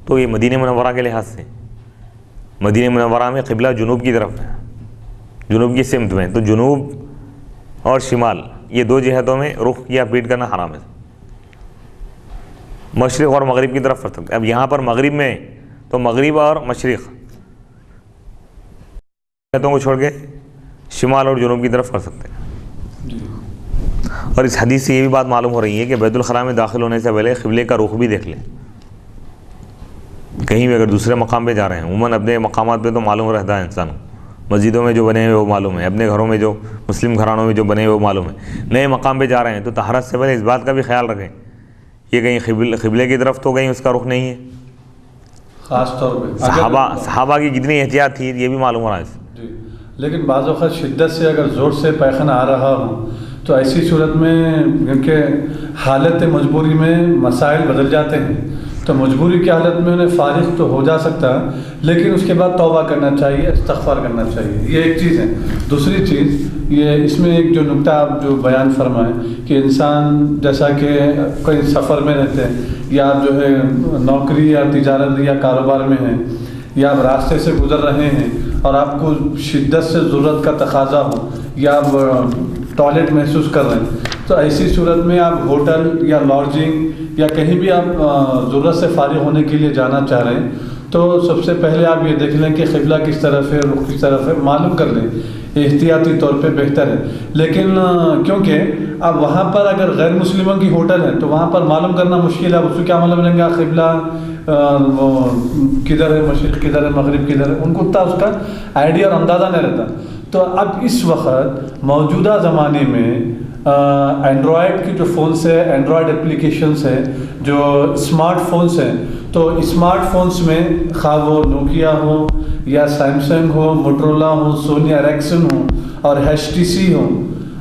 تو یہ مدینہ منورہ کے لحاظ سے مدینہ منورہ میں قبلہ جنوب کی طرف ہے، جنوب کی سمت میں، تو جنوب اور شمال یہ دو جہتوں میں رخ یا پیٹ کرنا حرام ہے. مشرق اور مغرب کی طرف کر سکتے. اب یہاں پر مغرب میں تو مغرب اور مشرق جہتوں کو چھوڑ کے شمال اور جنوب کی طرف کر سکتے ہیں. اور اس حدیث سے یہ بھی بات معلوم ہو رہی ہے کہ بیت الخلاء میں داخل ہونے سے پہلے قبلے کا رخ بھی دیکھ لیں. کہیں بھی اگر دوسرے مقام پہ جا رہے ہیں، عموماً اپنے مقامات پہ تو معلوم رہتا ہے انسان کو، مسجدوں میں جو بنے ہوئے وہ معلوم ہے، اپنے گھروں میں جو مسلم گھرانوں میں جو بنے ہوئے وہ معلوم ہے. نئے مقام پہ جا رہے ہیں تو طہارت سے پہلے اس بات کا بھی خیال رکھیں کہ کہیں قبلے کی طرف تو کہیں اس کا رخ نہیں ہے.
خاص طور پہ
صحابہ کی کتنی احتیاط تھی یہ بھی معلوم ہو رہا ہے.
لیکن بعض اوقات شدت سے اگر زور سے پیخانہ آ رہا ہو تو ایسی صورت میں کیونکہ حالت مجبوری میں مسائل بدل جاتے ہیں، تو مجبوری کی حالت میں انہیں فارغ تو ہو جا سکتا ہے، لیکن اس کے بعد توبہ کرنا چاہیے، استغفار کرنا چاہیے. یہ ایک چیز ہے. دوسری چیز یہ اس میں ایک جو نکتہ آپ جو بیان فرمائیں کہ انسان جیسا کہ کوئی سفر میں رہتے ہیں یا آپ جو ہے نوکری یا تجارت یا کاروبار میں ہیں یا آپ راستے سے گزر رہے ہیں اور آپ کو شدت سے ضرورت کا تقاضا ہو یا آپ ٹوائلٹ محسوس کر رہے ہیں، تو ایسی صورت میں آپ ہوٹل یا لاڈجنگ یا کہیں بھی آپ ضرورت سے فارغ ہونے کے لیے جانا چاہ رہے ہیں تو سب سے پہلے آپ یہ دیکھ لیں کہ قبلہ کس طرف ہے، رخ کس طرف ہے، معلوم کر لیں، احتیاطی طور پہ بہتر ہے. لیکن کیونکہ اب وہاں پر اگر غیر مسلموں کی ہوٹل ہے تو وہاں پر معلوم کرنا مشکل ہے. اس کو کیا معلوم لیں گا قبلہ کدھر ہے، مشرق کدھر ہے، مغرب کدھر ہے، ان کو اتنا اس کا آئیڈیا اور اندازہ نہیں رہتا. تو اب اس وقت موجودہ زمانے میں اینڈرائڈ کی جو فونس ہے، اینڈرائڈ اپلیکیشنس ہیں، جو اسمارٹ فونس ہیں، تو اسمارٹ فونس میں خواہ وہ نوکیا ہو یا سیمسنگ ہو، موٹرولا ہو، سونی ایرکسن ہو اور HTC ہو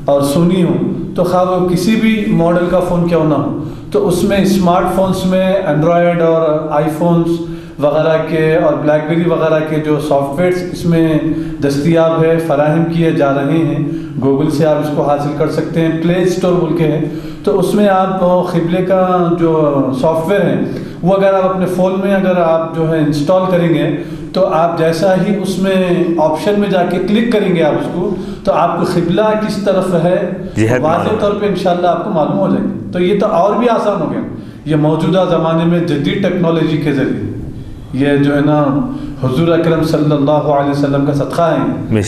اور سونی ہو، تو خواہ وہ کسی بھی ماڈل کا فون کیوں نہ ہو، تو اس میں اسمارٹ فونس میں اینڈرائڈ اور آئی فونس وغیرہ کے اور بلیک بیری وغیرہ کے جو سافٹ ویئرس اس میں دستیاب ہے، فراہم کیے جا رہے ہیں. گوگل سے آپ اس کو حاصل کر سکتے ہیں، پلے اسٹور بول کے ہے، تو اس میں آپ قبلے کا جو سافٹ ویئر ہے وہ اگر آپ اپنے فون میں اگر آپ جو ہے انسٹال کریں گے تو آپ جیسا ہی اس میں آپشن میں جا کے کلک کریں گے آپ اس کو، تو آپ کو قبلہ کس طرف ہے واضح طور پہ انشاءاللہ آپ کو معلوم ہو جائے گا. تو یہ تو اور بھی آسان ہو گیا یہ موجودہ زمانے میں جدید ٹیکنالوجی کے ذریعے. یہ جو ہے نا حضور اکرم صلی اللہ علیہ وسلم کا صدقہ ہے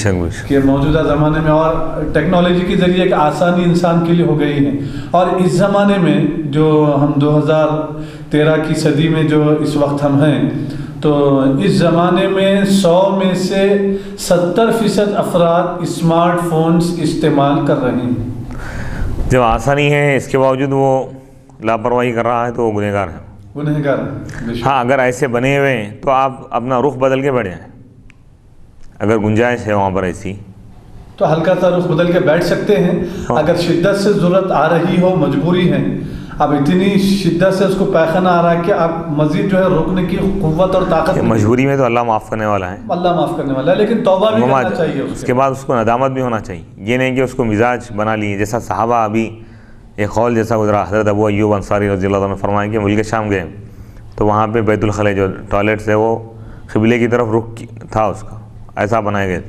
کہ موجودہ زمانے میں اور ٹیکنالوجی کے ذریعے ایک آسانی انسان کے لیے ہو گئی ہے. اور اس زمانے میں جو ہم 2013 کی صدی میں جو اس وقت ہم ہیں، تو اس زمانے میں 100 میں سے 70% افراد اسمارٹ فونز استعمال کر رہے ہیں.
جب آسانی ہے اس کے باوجود وہ لاپرواہی کر رہا ہے تو وہ گنہگار ہے. ہاں اگر ایسے بنے ہوئے ہیں تو آپ اپنا رخ بدل کے بیٹھ جائیں، اگر گنجائش ہے وہاں پر ایسی
تو ہلکا سا رخ بدل کے بیٹھ سکتے ہیں. اگر شدت سے ضرورت آ رہی ہو، مجبوری ہے، اب اتنی شدت سے اس کو پیخانہ آ رہا ہے کہ آپ مزید جو ہے روکنے کی قوت اور طاقت،
مجبوری میں تو اللہ معاف کرنے والا ہے،
اللہ معاف کرنے والا ہے، لیکن توبہ بھی کرنا چاہیے.
اس کے بعد اس کو ندامت بھی ہونا چاہیے. یہ نہیں کہ اس کو مزاج بنا لیے، جیسا صحابہ ابھی ایک قول جیسا گزرا، حضرت ابو ایوب انصاری رضی اللہ عنہ نے فرمایا کہ ملک شام گئے تو وہاں پہ بیت الخلاء جو ٹوائلٹس ہے وہ قبلے کی طرف رخ تھا، اس کا ایسا بنائے گئے.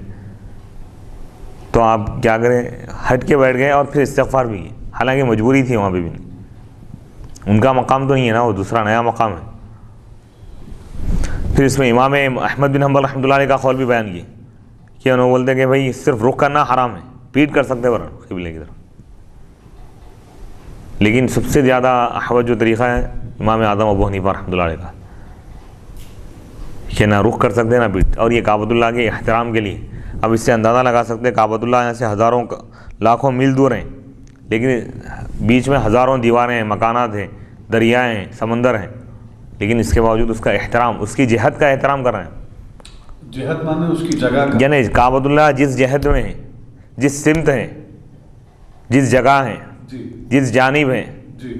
تو آپ کیا کریں، ہٹ کے بیٹھ گئے اور پھر استغفار بھی کی، حالانکہ مجبوری تھی وہاں پہ بھی. ان کا مقام تو نہیں ہے نا، وہ دوسرا نیا مقام ہے. پھر اس میں امام احمد بن حنبل رحمۃ اللہ علیہ کا قول بھی بیان کیا کہ انہوں بولتے کہ بھائی صرف رخ کرنا حرام ہے، پیٹ کر سکتے ورنہ قبلے کی طرف، لیکن سب سے زیادہ احوط جو طریقہ ہے امام اعظم ابو حنیفہ رحمۃ اللہ علیہ کا، کہ نہ رخ کر سکتے نہ پیٹ، اور یہ کعبۃ اللہ کے احترام کے لیے۔ اب اس سے اندازہ لگا سکتے کعبۃ اللہ یہاں سے ہزاروں لاکھوں میل دور ہیں، لیکن بیچ میں ہزاروں دیواریں ہیں، مکانات ہیں، دریائے ہیں، سمندر ہیں، لیکن اس کے باوجود اس کا احترام، اس کی جہت کا احترام کر رہے ہیں۔
جہت مانے اس کی جگہ کا،
یعنی کعبۃ اللہ جس جہت میں ہے، جس سمت ہے، جس جگہ ہے،
جی
جس جانب ہے،
جی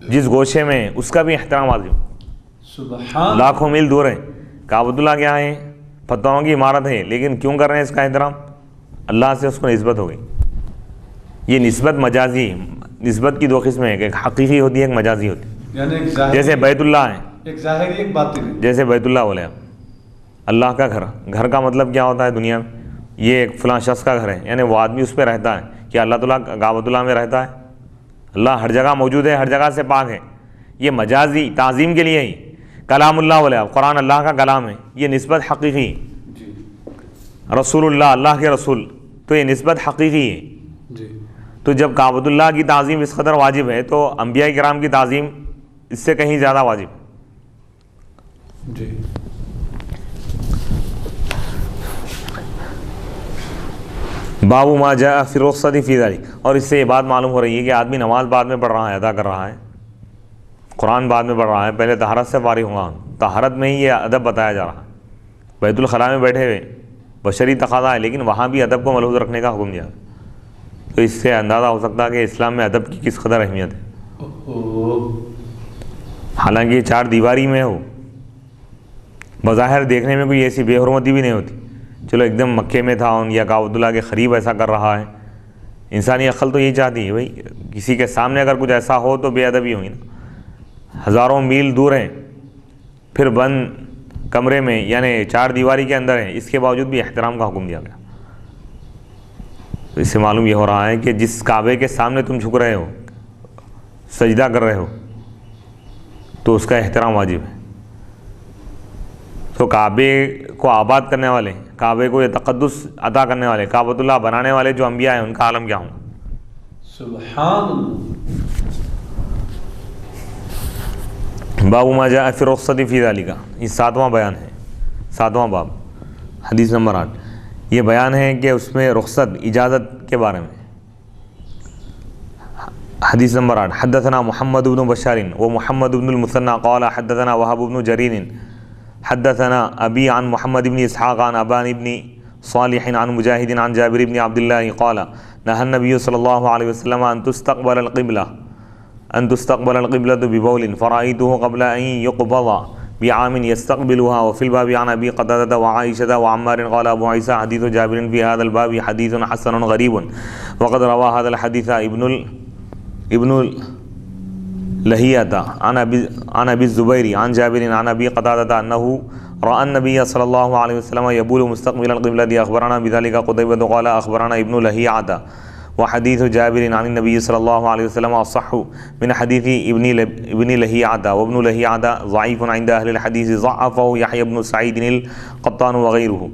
جس گوشے میں ہے، اس کا بھی احترام لازم۔
سبحان،
لاکھوں میل دور ہے، کعبۃ اللہ کیا ہے؟ پتھروں کی عمارت ہے، لیکن کیوں کر رہے ہیں اس کا احترام؟ اللہ سے اس کو نسبت ہو گئی۔ یہ نسبت مجازی، نسبت کی دو قسمیں ہیں، ایک حقیقی ہوتی ہے، ایک مجازی ہوتی ہے۔
یعنی ایک ظاہری،
جیسے بیت اللہ ہے،
ایک ظاہری ایک باطنی،
جیسے بیت اللہ بولے آپ، اللہ کا گھر، گھر کا مطلب کیا ہوتا ہے دنیا میں؟ یہ ایک فلاں شخص کا گھر ہے، یعنی وہ آدمی اس پہ رہتا ہے۔ کہ اللہ تعالیٰ کعبۃ اللہ میں رہتا ہے؟ اللہ ہر جگہ موجود ہے، ہر جگہ سے پاک ہے، یہ مجازی تعظیم کے لیے ہی۔ کلام اللہ بولے آپ، قرآن اللہ کا کلام ہے، یہ نسبت حقیقی ہے۔
جی
رسول اللہ، اللہ کے رسول، تو یہ نسبت حقیقی ہے۔
جی
تو جب کعبۃ اللہ کی تعظیم اس قدر واجب ہے تو انبیاء کرام کی تعظیم اس سے کہیں زیادہ واجب ہے۔
جی
باب ما جاء فی الرخصۃ فی ذلک، اور اس سے یہ بات معلوم ہو رہی ہے کہ آدمی نماز بعد میں پڑھ رہا ہے، ادا کر رہا ہے، قرآن بعد میں پڑھ رہا ہے، پہلے طہارت سے فارغ ہوا، طہارت میں ہی یہ ادب بتایا جا رہا ہے۔ بیت الخلاء میں بیٹھے ہوئے بشری تقاضا ہے، لیکن وہاں بھی ادب کو ملحوظ رکھنے کا حکم دیا۔ تو اس سے اندازہ ہو سکتا ہے کہ اسلام میں ادب کی کس قدر اہمیت ہے۔ حالانکہ یہ چار دیواری میں ہو، بظاہر دیکھنے میں کوئی ایسی بے حرمتی بھی نہیں ہوتی، چلو ایک دم مکے میں تھا یا کعبۃ اللہ کے قریب ایسا کر رہا ہے، انسانی عقل تو یہی چاہتی ہے بھائی کسی کے سامنے اگر کچھ ایسا ہو تو بے ادبی ہوگی نا۔ ہزاروں میل دور ہیں، پھر بند کمرے میں، یعنی چار دیواری کے اندر ہیں، اس کے باوجود بھی احترام کا حکم دیا گیا۔ تو اس سے معلوم یہ ہو رہا ہے کہ جس کعبے کے سامنے تم جھک رہے ہو، سجدہ کر رہے ہو، تو اس کا احترام واجب ہے۔ تو کعبے کو آباد کرنے والے، کعبے کو یہ تقدس عطا کرنے والے، کعبۃ اللہ بنانے والے جو انبیاء ہیں، ان کا عالم کیا ہوں۔
سبحان
باب ما جاء فی الرخصۃ فی ذلک، یہ 7واں بیان ہے، 7واں باب، حدیث نمبر 8۔ یہ بیان ہے کہ اس میں رخصت، اجازت کے بارے میں۔ حدیث نمبر 8، حدثنا محمد بن بشار و محمد بن المثنى قال حدثنا وهب بن جرير حدثنا ابي عن محمد بن اسحاق عن ابان بن صالح عن مجاهد عن جابر بن عبد الله قال نهى النبي صلى الله عليه وسلم ان تستقبل القبلة ببول فرأيته قبل ان يقبض بعام يستقبلها، وفي الباب عن ابي قتادة وعائشة وعمار قال ابو عيسى حديث جابر في هذا الباب حديث حسن غريب، وقد روى هذا الحديث ابن لهيعة عن ابي الزبير عن جابر عن ابي قتادة انه رأى النبي صلى الله عليه وسلم يبول مستقبل القبلة، اخبرنا بذلك قتيبة قال اخبرنا ابن لهيعة، وحديث جابر عن النبي صلى الله عليه وسلم أصح من حديث ابن لهيعة، وابن لهيعة ضعيف عند أهل الحديث، ضعفه يحيى بن سعيد القطان وغيره۔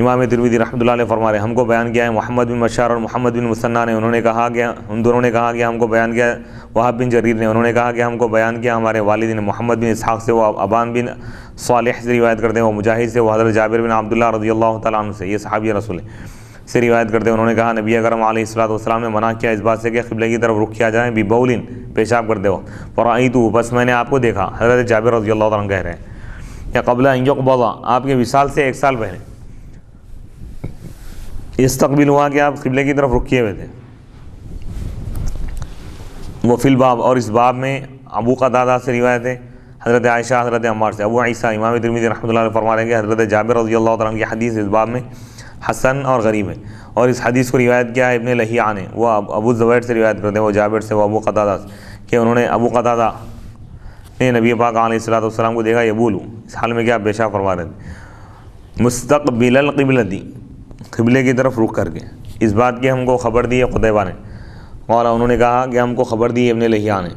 امام ترمذی رحمۃ اللہ علیہ فرما رہے ہیں، ہم کو بیان کیا ہے محمد بن بشار اور محمد بن مثنیٰ نے، انہوں نے کہا کہ ان دونوں نے کہا کہ ہم کو بیان کیا، وہب بن جریر نے، انہوں نے کہا کہ ہم کو بیان کیا ہمارے والد نے، محمد بن اسحاق سے، وہ ابان بن صالح سے روایت کرتے ہیں، وہ مجاہد سے، وہ حضرت جابر بن عبداللہ رضی اللہ تعالیٰ عنہ سے، یہ صحابی رسول سے روایت کرتے ہیں، انہوں نے کہا نبی اکرم علیہ الصلوۃ والسلام نے منع کیا اس بات سے کہ قبلے کی طرف رخ کیا جائے، ببولن، پیشاب کرتے ہو، فرأیتہ، بس میں نے آپ کو دیکھا، حضرت جابر رضی اللہ عنہ کہہ رہے ہیں، یا قبل ان یقبض، آپ کے وصال سے 1 سال پہلے، استقبل ہوا کہ آپ قبلے کی طرف رخ کیے ہوئے تھے۔ وہ فی الباب، اور اس باب میں ابو قتادہ سے روایت ہے، حضرت عائشہ، حضرت عمار سے، ابو عیسیٰ امام ترمذی رحمۃ اللہ علیہ فرما رہے ہیں کہ حضرت جابر رضی اللہ عنہ کی حدیث اس باب میں حسن اور غریب ہے، اور اس حدیث کو روایت کیا ہے ابن لہیعہ نے، وہ ابو زبیر سے روایت کرتے ہیں، وہ جابر سے، وہ ابو قتادہ سے، کہ انہوں نے ابو قتادہ نے نبی پاک علیہ الصلوۃ والسلام کو دیکھا یبولو، اس حال میں کیا پیشاب فرما رہے تھے، مستقبل القبلۃ، قبلے کی طرف رخ کر کے، اس بات کی ہم کو خبر دی ہے قتیبہ نے، اور انہوں نے کہا کہ ہم کو خبر دی ابن لہیعہ نے،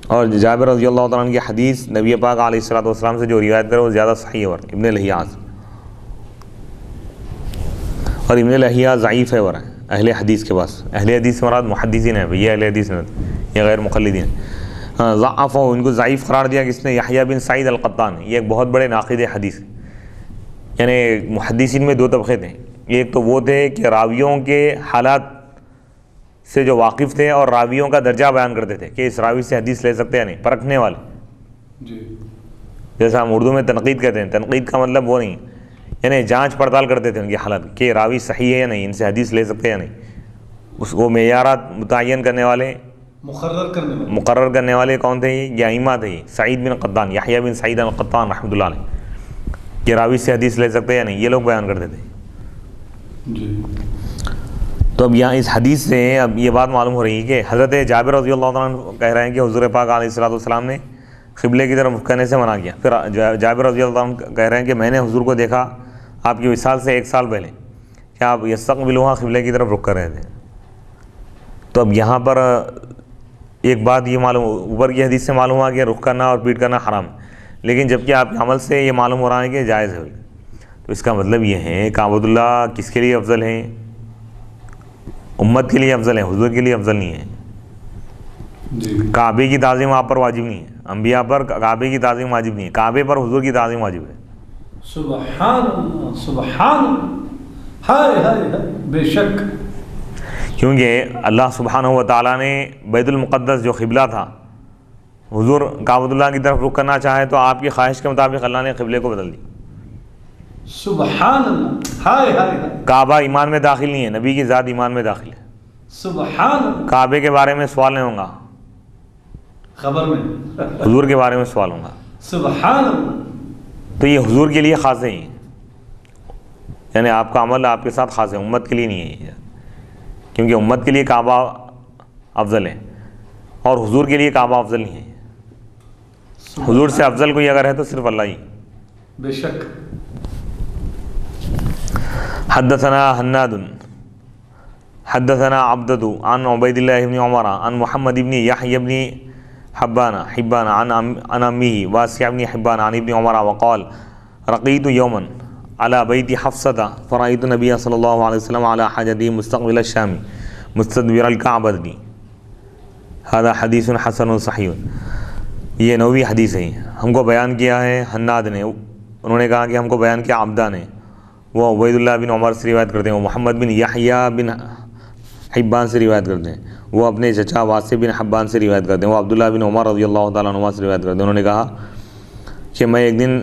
اور جابر رضی اللہ عنہ کی حدیث نبی پاک علیہ الصلوۃ والسلام سے جو روایت کرے وہ زیادہ صحیح ہے، اور ابن لہیعہ سے۔ اور ابن لہیعہ ضعیف ہے ورا اہل حدیث کے پاس. اہل حدیث سے مراد محدثین ہیں، یہ اہل حدیث نہیں، یہ غیر مقلدین. ضعف ان کو ضعیف قرار دیا کس نے؟ یحییٰ بن سعید القطان. یہ ایک بہت بڑے ناقد حدیث. یعنی محدثین میں دو طبقے تھے. ایک تو وہ تھے کہ راویوں کے حالات سے جو واقف تھے اور راویوں کا درجہ بیان کرتے تھے کہ اس راوی سے حدیث لے سکتے ہیں نہیں، پرکھنے والے.
جی.
جیسا ہم اردو میں تنقید کہتے ہیں، تنقید کا مطلب وہ نہیں، یعنی جانچ پڑتال کرتے تھے ان کی حالت کہ راوی صحیح ہے یا نہیں، ان سے حدیث لے سکتے ہیں یا نہیں. اس کو معیارات متعین کرنے والے، مقرر کرنے والے کون تھے؟ یہ ائمہ تھے. سعید بن قطان، یحییٰ بن سعید القطان رحمۃ اللہ علیہ، کہ راوی سے حدیث لے سکتے ہیں یا نہیں، یہ لوگ بیان کرتے تھے.
جی.
تو اب یہاں اس حدیث سے اب یہ بات معلوم ہو رہی ہے کہ حضرت جابر رضی اللہ تعالیٰ عنہ کہہ رہے ہیں کہ حضور پاک علیہ الصلوۃ والسلام نے قبلے کی طرف رخ کرنے سے منع کیا. پھر جابر رضی اللہ عنہ کہہ رہے ہیں کہ میں نے حضور کو دیکھا آپ کی وصال سے 1 سال پہلے کہ آپ یستقبلوها قبلے کی طرف رخ کر رہے تھے. تو اب یہاں پر ایک بات یہ معلوم، اوپر کی حدیث سے معلوم ہوا کہ رخ کرنا اور پیٹ کرنا حرام ہے، لیکن جبکہ آپ کے عمل سے یہ معلوم ہو رہا ہے کہ جائز ہے. تو اس کا مطلب یہ ہے کعبۃ اللہ کس کے لیے افضل ہے؟ امت کے لیے افضل ہے، حضور کے لیے افضل نہیں ہے.
جی.
کعبے کی تعظیم آپ پر واجب نہیں ہے، انبیاء پر کعبے کی تعظیم واجب نہیں ہے، کعبے پر حضور کی تعظیم واجب ہے.
سبحان اللہ، سبحان اللہ، ہائے ہائے، بے شک.
کیونکہ اللہ سبحانہ و تعالیٰ نے بیت المقدس جو قبلہ تھا، حضور کعبۃ اللہ کی طرف رخ کرنا چاہے تو آپ کی خواہش کے مطابق اللہ نے قبلے کو بدل دی.
سبحان اللہ، ہائے ہائے.
کعبہ ایمان میں داخل نہیں ہے، نبی کی ذات ایمان میں داخل ہے.
سبحان اللہ.
کعبے کے بارے میں سوال نہیں ہوگا،
خبر میں
حضور کے بارے میں سوال ہوگا.
سبحان اللہ.
تو یہ حضور کے لیے خاص ہے، یعنی آپ کا عمل آپ کے ساتھ خاص ہے، امت کے لیے نہیں ہے. کیونکہ امت کے لیے کعبہ افضل ہے اور حضور کے لیے کعبہ افضل نہیں ہے. حضور سے افضل کوئی اگر ہے تو صرف اللہ ہی.
بے شک.
حدثنا حناد حدثنا عبدة عن عبید اللہ بن عمر عن محمد بن یحیی بن حبان عن امیہ واسع بن حبان عن ابن عمر وقال رقیت یوما على بیت حفصة فرأيت النبي صلی اللہ علیہ وسلم على حاجته مستقبل الشام مستدبر الكعبة. هذا حدیث حسن صحیح. یہ نووی حدیث ہے. ہم کو بیان کیا ہے حناد نے، انہوں نے کہا کہ ہم کو بیان کیا عبدہ نے، وہ عبید اللہ بن عمر سے روایت کرتے ہیں، وہ محمد بن یحییٰ بن حبان سے روایت کرتے ہیں، وہ اپنے چچا واسع بن حبان سے روایت کرتے ہیں، وہ عبداللہ بن عمر رضی اللہ تعالیٰ عنہ سے روایت کرتے ہیں. انہوں نے کہا کہ میں ایک دن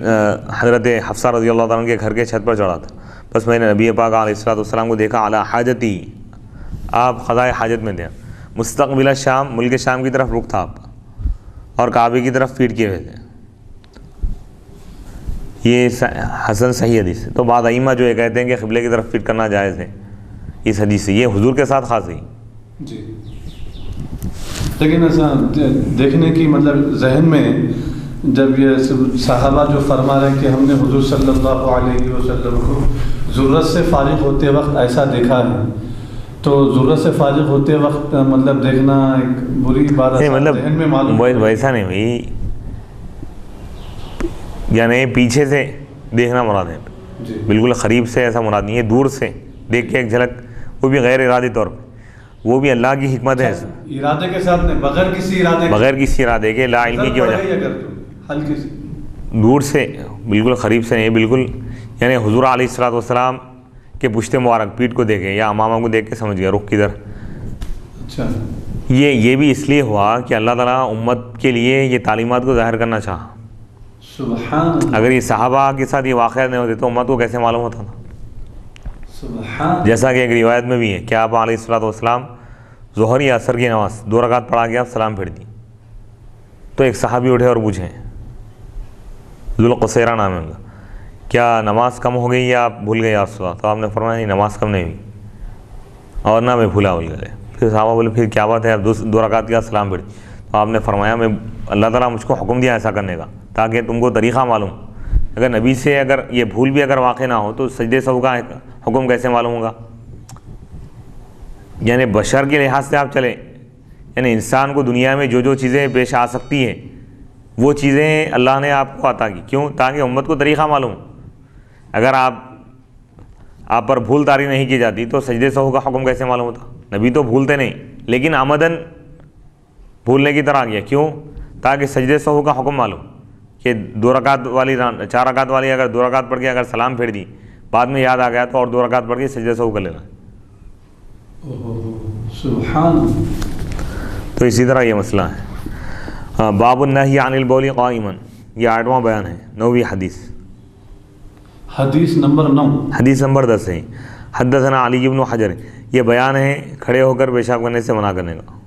حضرت حفصہ رضی اللہ تعالیٰ عنہ کے گھر کے چھت پر چڑھا تھا، بس میں نے نبی پاک علیہ الصلوۃ والسلام کو دیکھا علی حاجتی، آپ قضائے حاجت میں تھے، مستقبل الشام، ملک شام کی طرف رخ تھا آپ کا، اور کعبے کی طرف پیٹ کیے ہوئے تھے. یہ حسن صحیح حدیث ہے. تو بعض ائمہ جو یہ کہتے ہیں کہ قبلے کی طرف پیٹ کرنا جائز ہے اس حدیث سے، یہ حضور کے ساتھ خاص ہے.
جی. لیکن ایسا دیکھنے کی مطلب ذہن میں جب یہ صحابہ جو فرما رہے ہیں کہ ہم نے حضور صلی اللہ علیہ وسلم کو ضرورت سے فارغ ہوتے وقت ایسا دیکھا ہے، تو ضرورت سے فارغ ہوتے وقت مطلب دیکھنا ایک بری بات ہے،
مطلب
ذہن میں معلوم
ویسا نہیں بھائی، یعنی پیچھے سے دیکھنا مراد ہے.
جی.
بالکل قریب سے ایسا مراد نہیں ہے، دور سے دیکھ کے ایک جھلک، وہ بھی غیر ارادی طور پہ، وہ بھی اللہ کی حکمت ہے.
ارادے کے ساتھ نہیں، بغیر کسی ارادے کے لا علمی کی وجہ ہلکی سی
دور سے، بالکل قریب سے نہیں، بالکل یعنی حضور علیہ الصلوۃ والسلام کے پشت مبارک پیٹھ کو دیکھے یا امامہ کو دیکھ کے سمجھ گیا رخ کدھر.
اچھا. یہ
بھی اس لیے ہوا کہ اللہ تعالیٰ امت کے لیے یہ تعلیمات کو ظاہر کرنا چاہا.
سبحان.
اگر یہ صحابہ کے ساتھ یہ واقعہ نہیں ہوتے تو امت کو کیسے معلوم ہوتا تھا؟
سبحان.
جیسا کہ ایک روایت میں بھی ہے کہ آپ علیہ الصلوۃ والسلام ظہر یا عصر کی نماز 2 رکعت پڑھا کے آپ سلام پھیر دی، تو ایک صحابی اٹھے اور پوچھیں، ذوالقصیرہ نام ہے ان کا، کیا نماز کم ہو گئی یا آپ بھول گئے یا رسول اللہ؟ تو آپ نے فرمایا نہیں، نماز کم نہیں ہوئی اور نہ میں بھولا بھول گئے. پھر صحابہ بولے پھر کیا بات ہے، آپ 2 رکعت کے بعد سلام پھیر دی. تو آپ نے فرمایا میں اللہ تعالیٰ مجھ کو حکم دیا ایسا کرنے کا تاکہ تم کو طریقہ معلوم، اگر نبی سے اگر یہ بھول بھی اگر واقع نہ ہو تو سجدے سہو کا حکم کیسے معلوم ہوگا؟ یعنی بشر کے لحاظ سے آپ چلیں، یعنی انسان کو دنیا میں جو چیزیں پیش آ سکتی ہیں وہ چیزیں اللہ نے آپ کو عطا کی. کیوں؟ تاکہ امت کو طریقہ معلوم. اگر آپ آپ پر بھول طاری نہیں کی جاتی تو سجدے سہو کا حکم کیسے معلوم ہوتا؟ نبی تو بھولتے نہیں لیکن آمدن بھولنے کی طرح آ گیا. کیوں؟ تاکہ سجدے سہو کا حکم معلوم کہ 2 رکعت والی 4 رکعت والی اگر 2 رکعت پڑھ کے اگر سلام پھیر دی بعد میں یاد آ گیا تو اور 2 رکعت پڑھ کے سجدے سہو کر لینا.
سبحان.
تو اسی طرح یہ مسئلہ ہے. باب النہی عن البول قائما، یہ 8واں بیان ہے. 9ویں حدیث،
حدیث نمبر 9.
حدیث نمبر 10 ہے. حدثنا علی بن حجر، یہ بیان ہے کھڑے ہو کر پیشاب کرنے سے منع کرنے کا.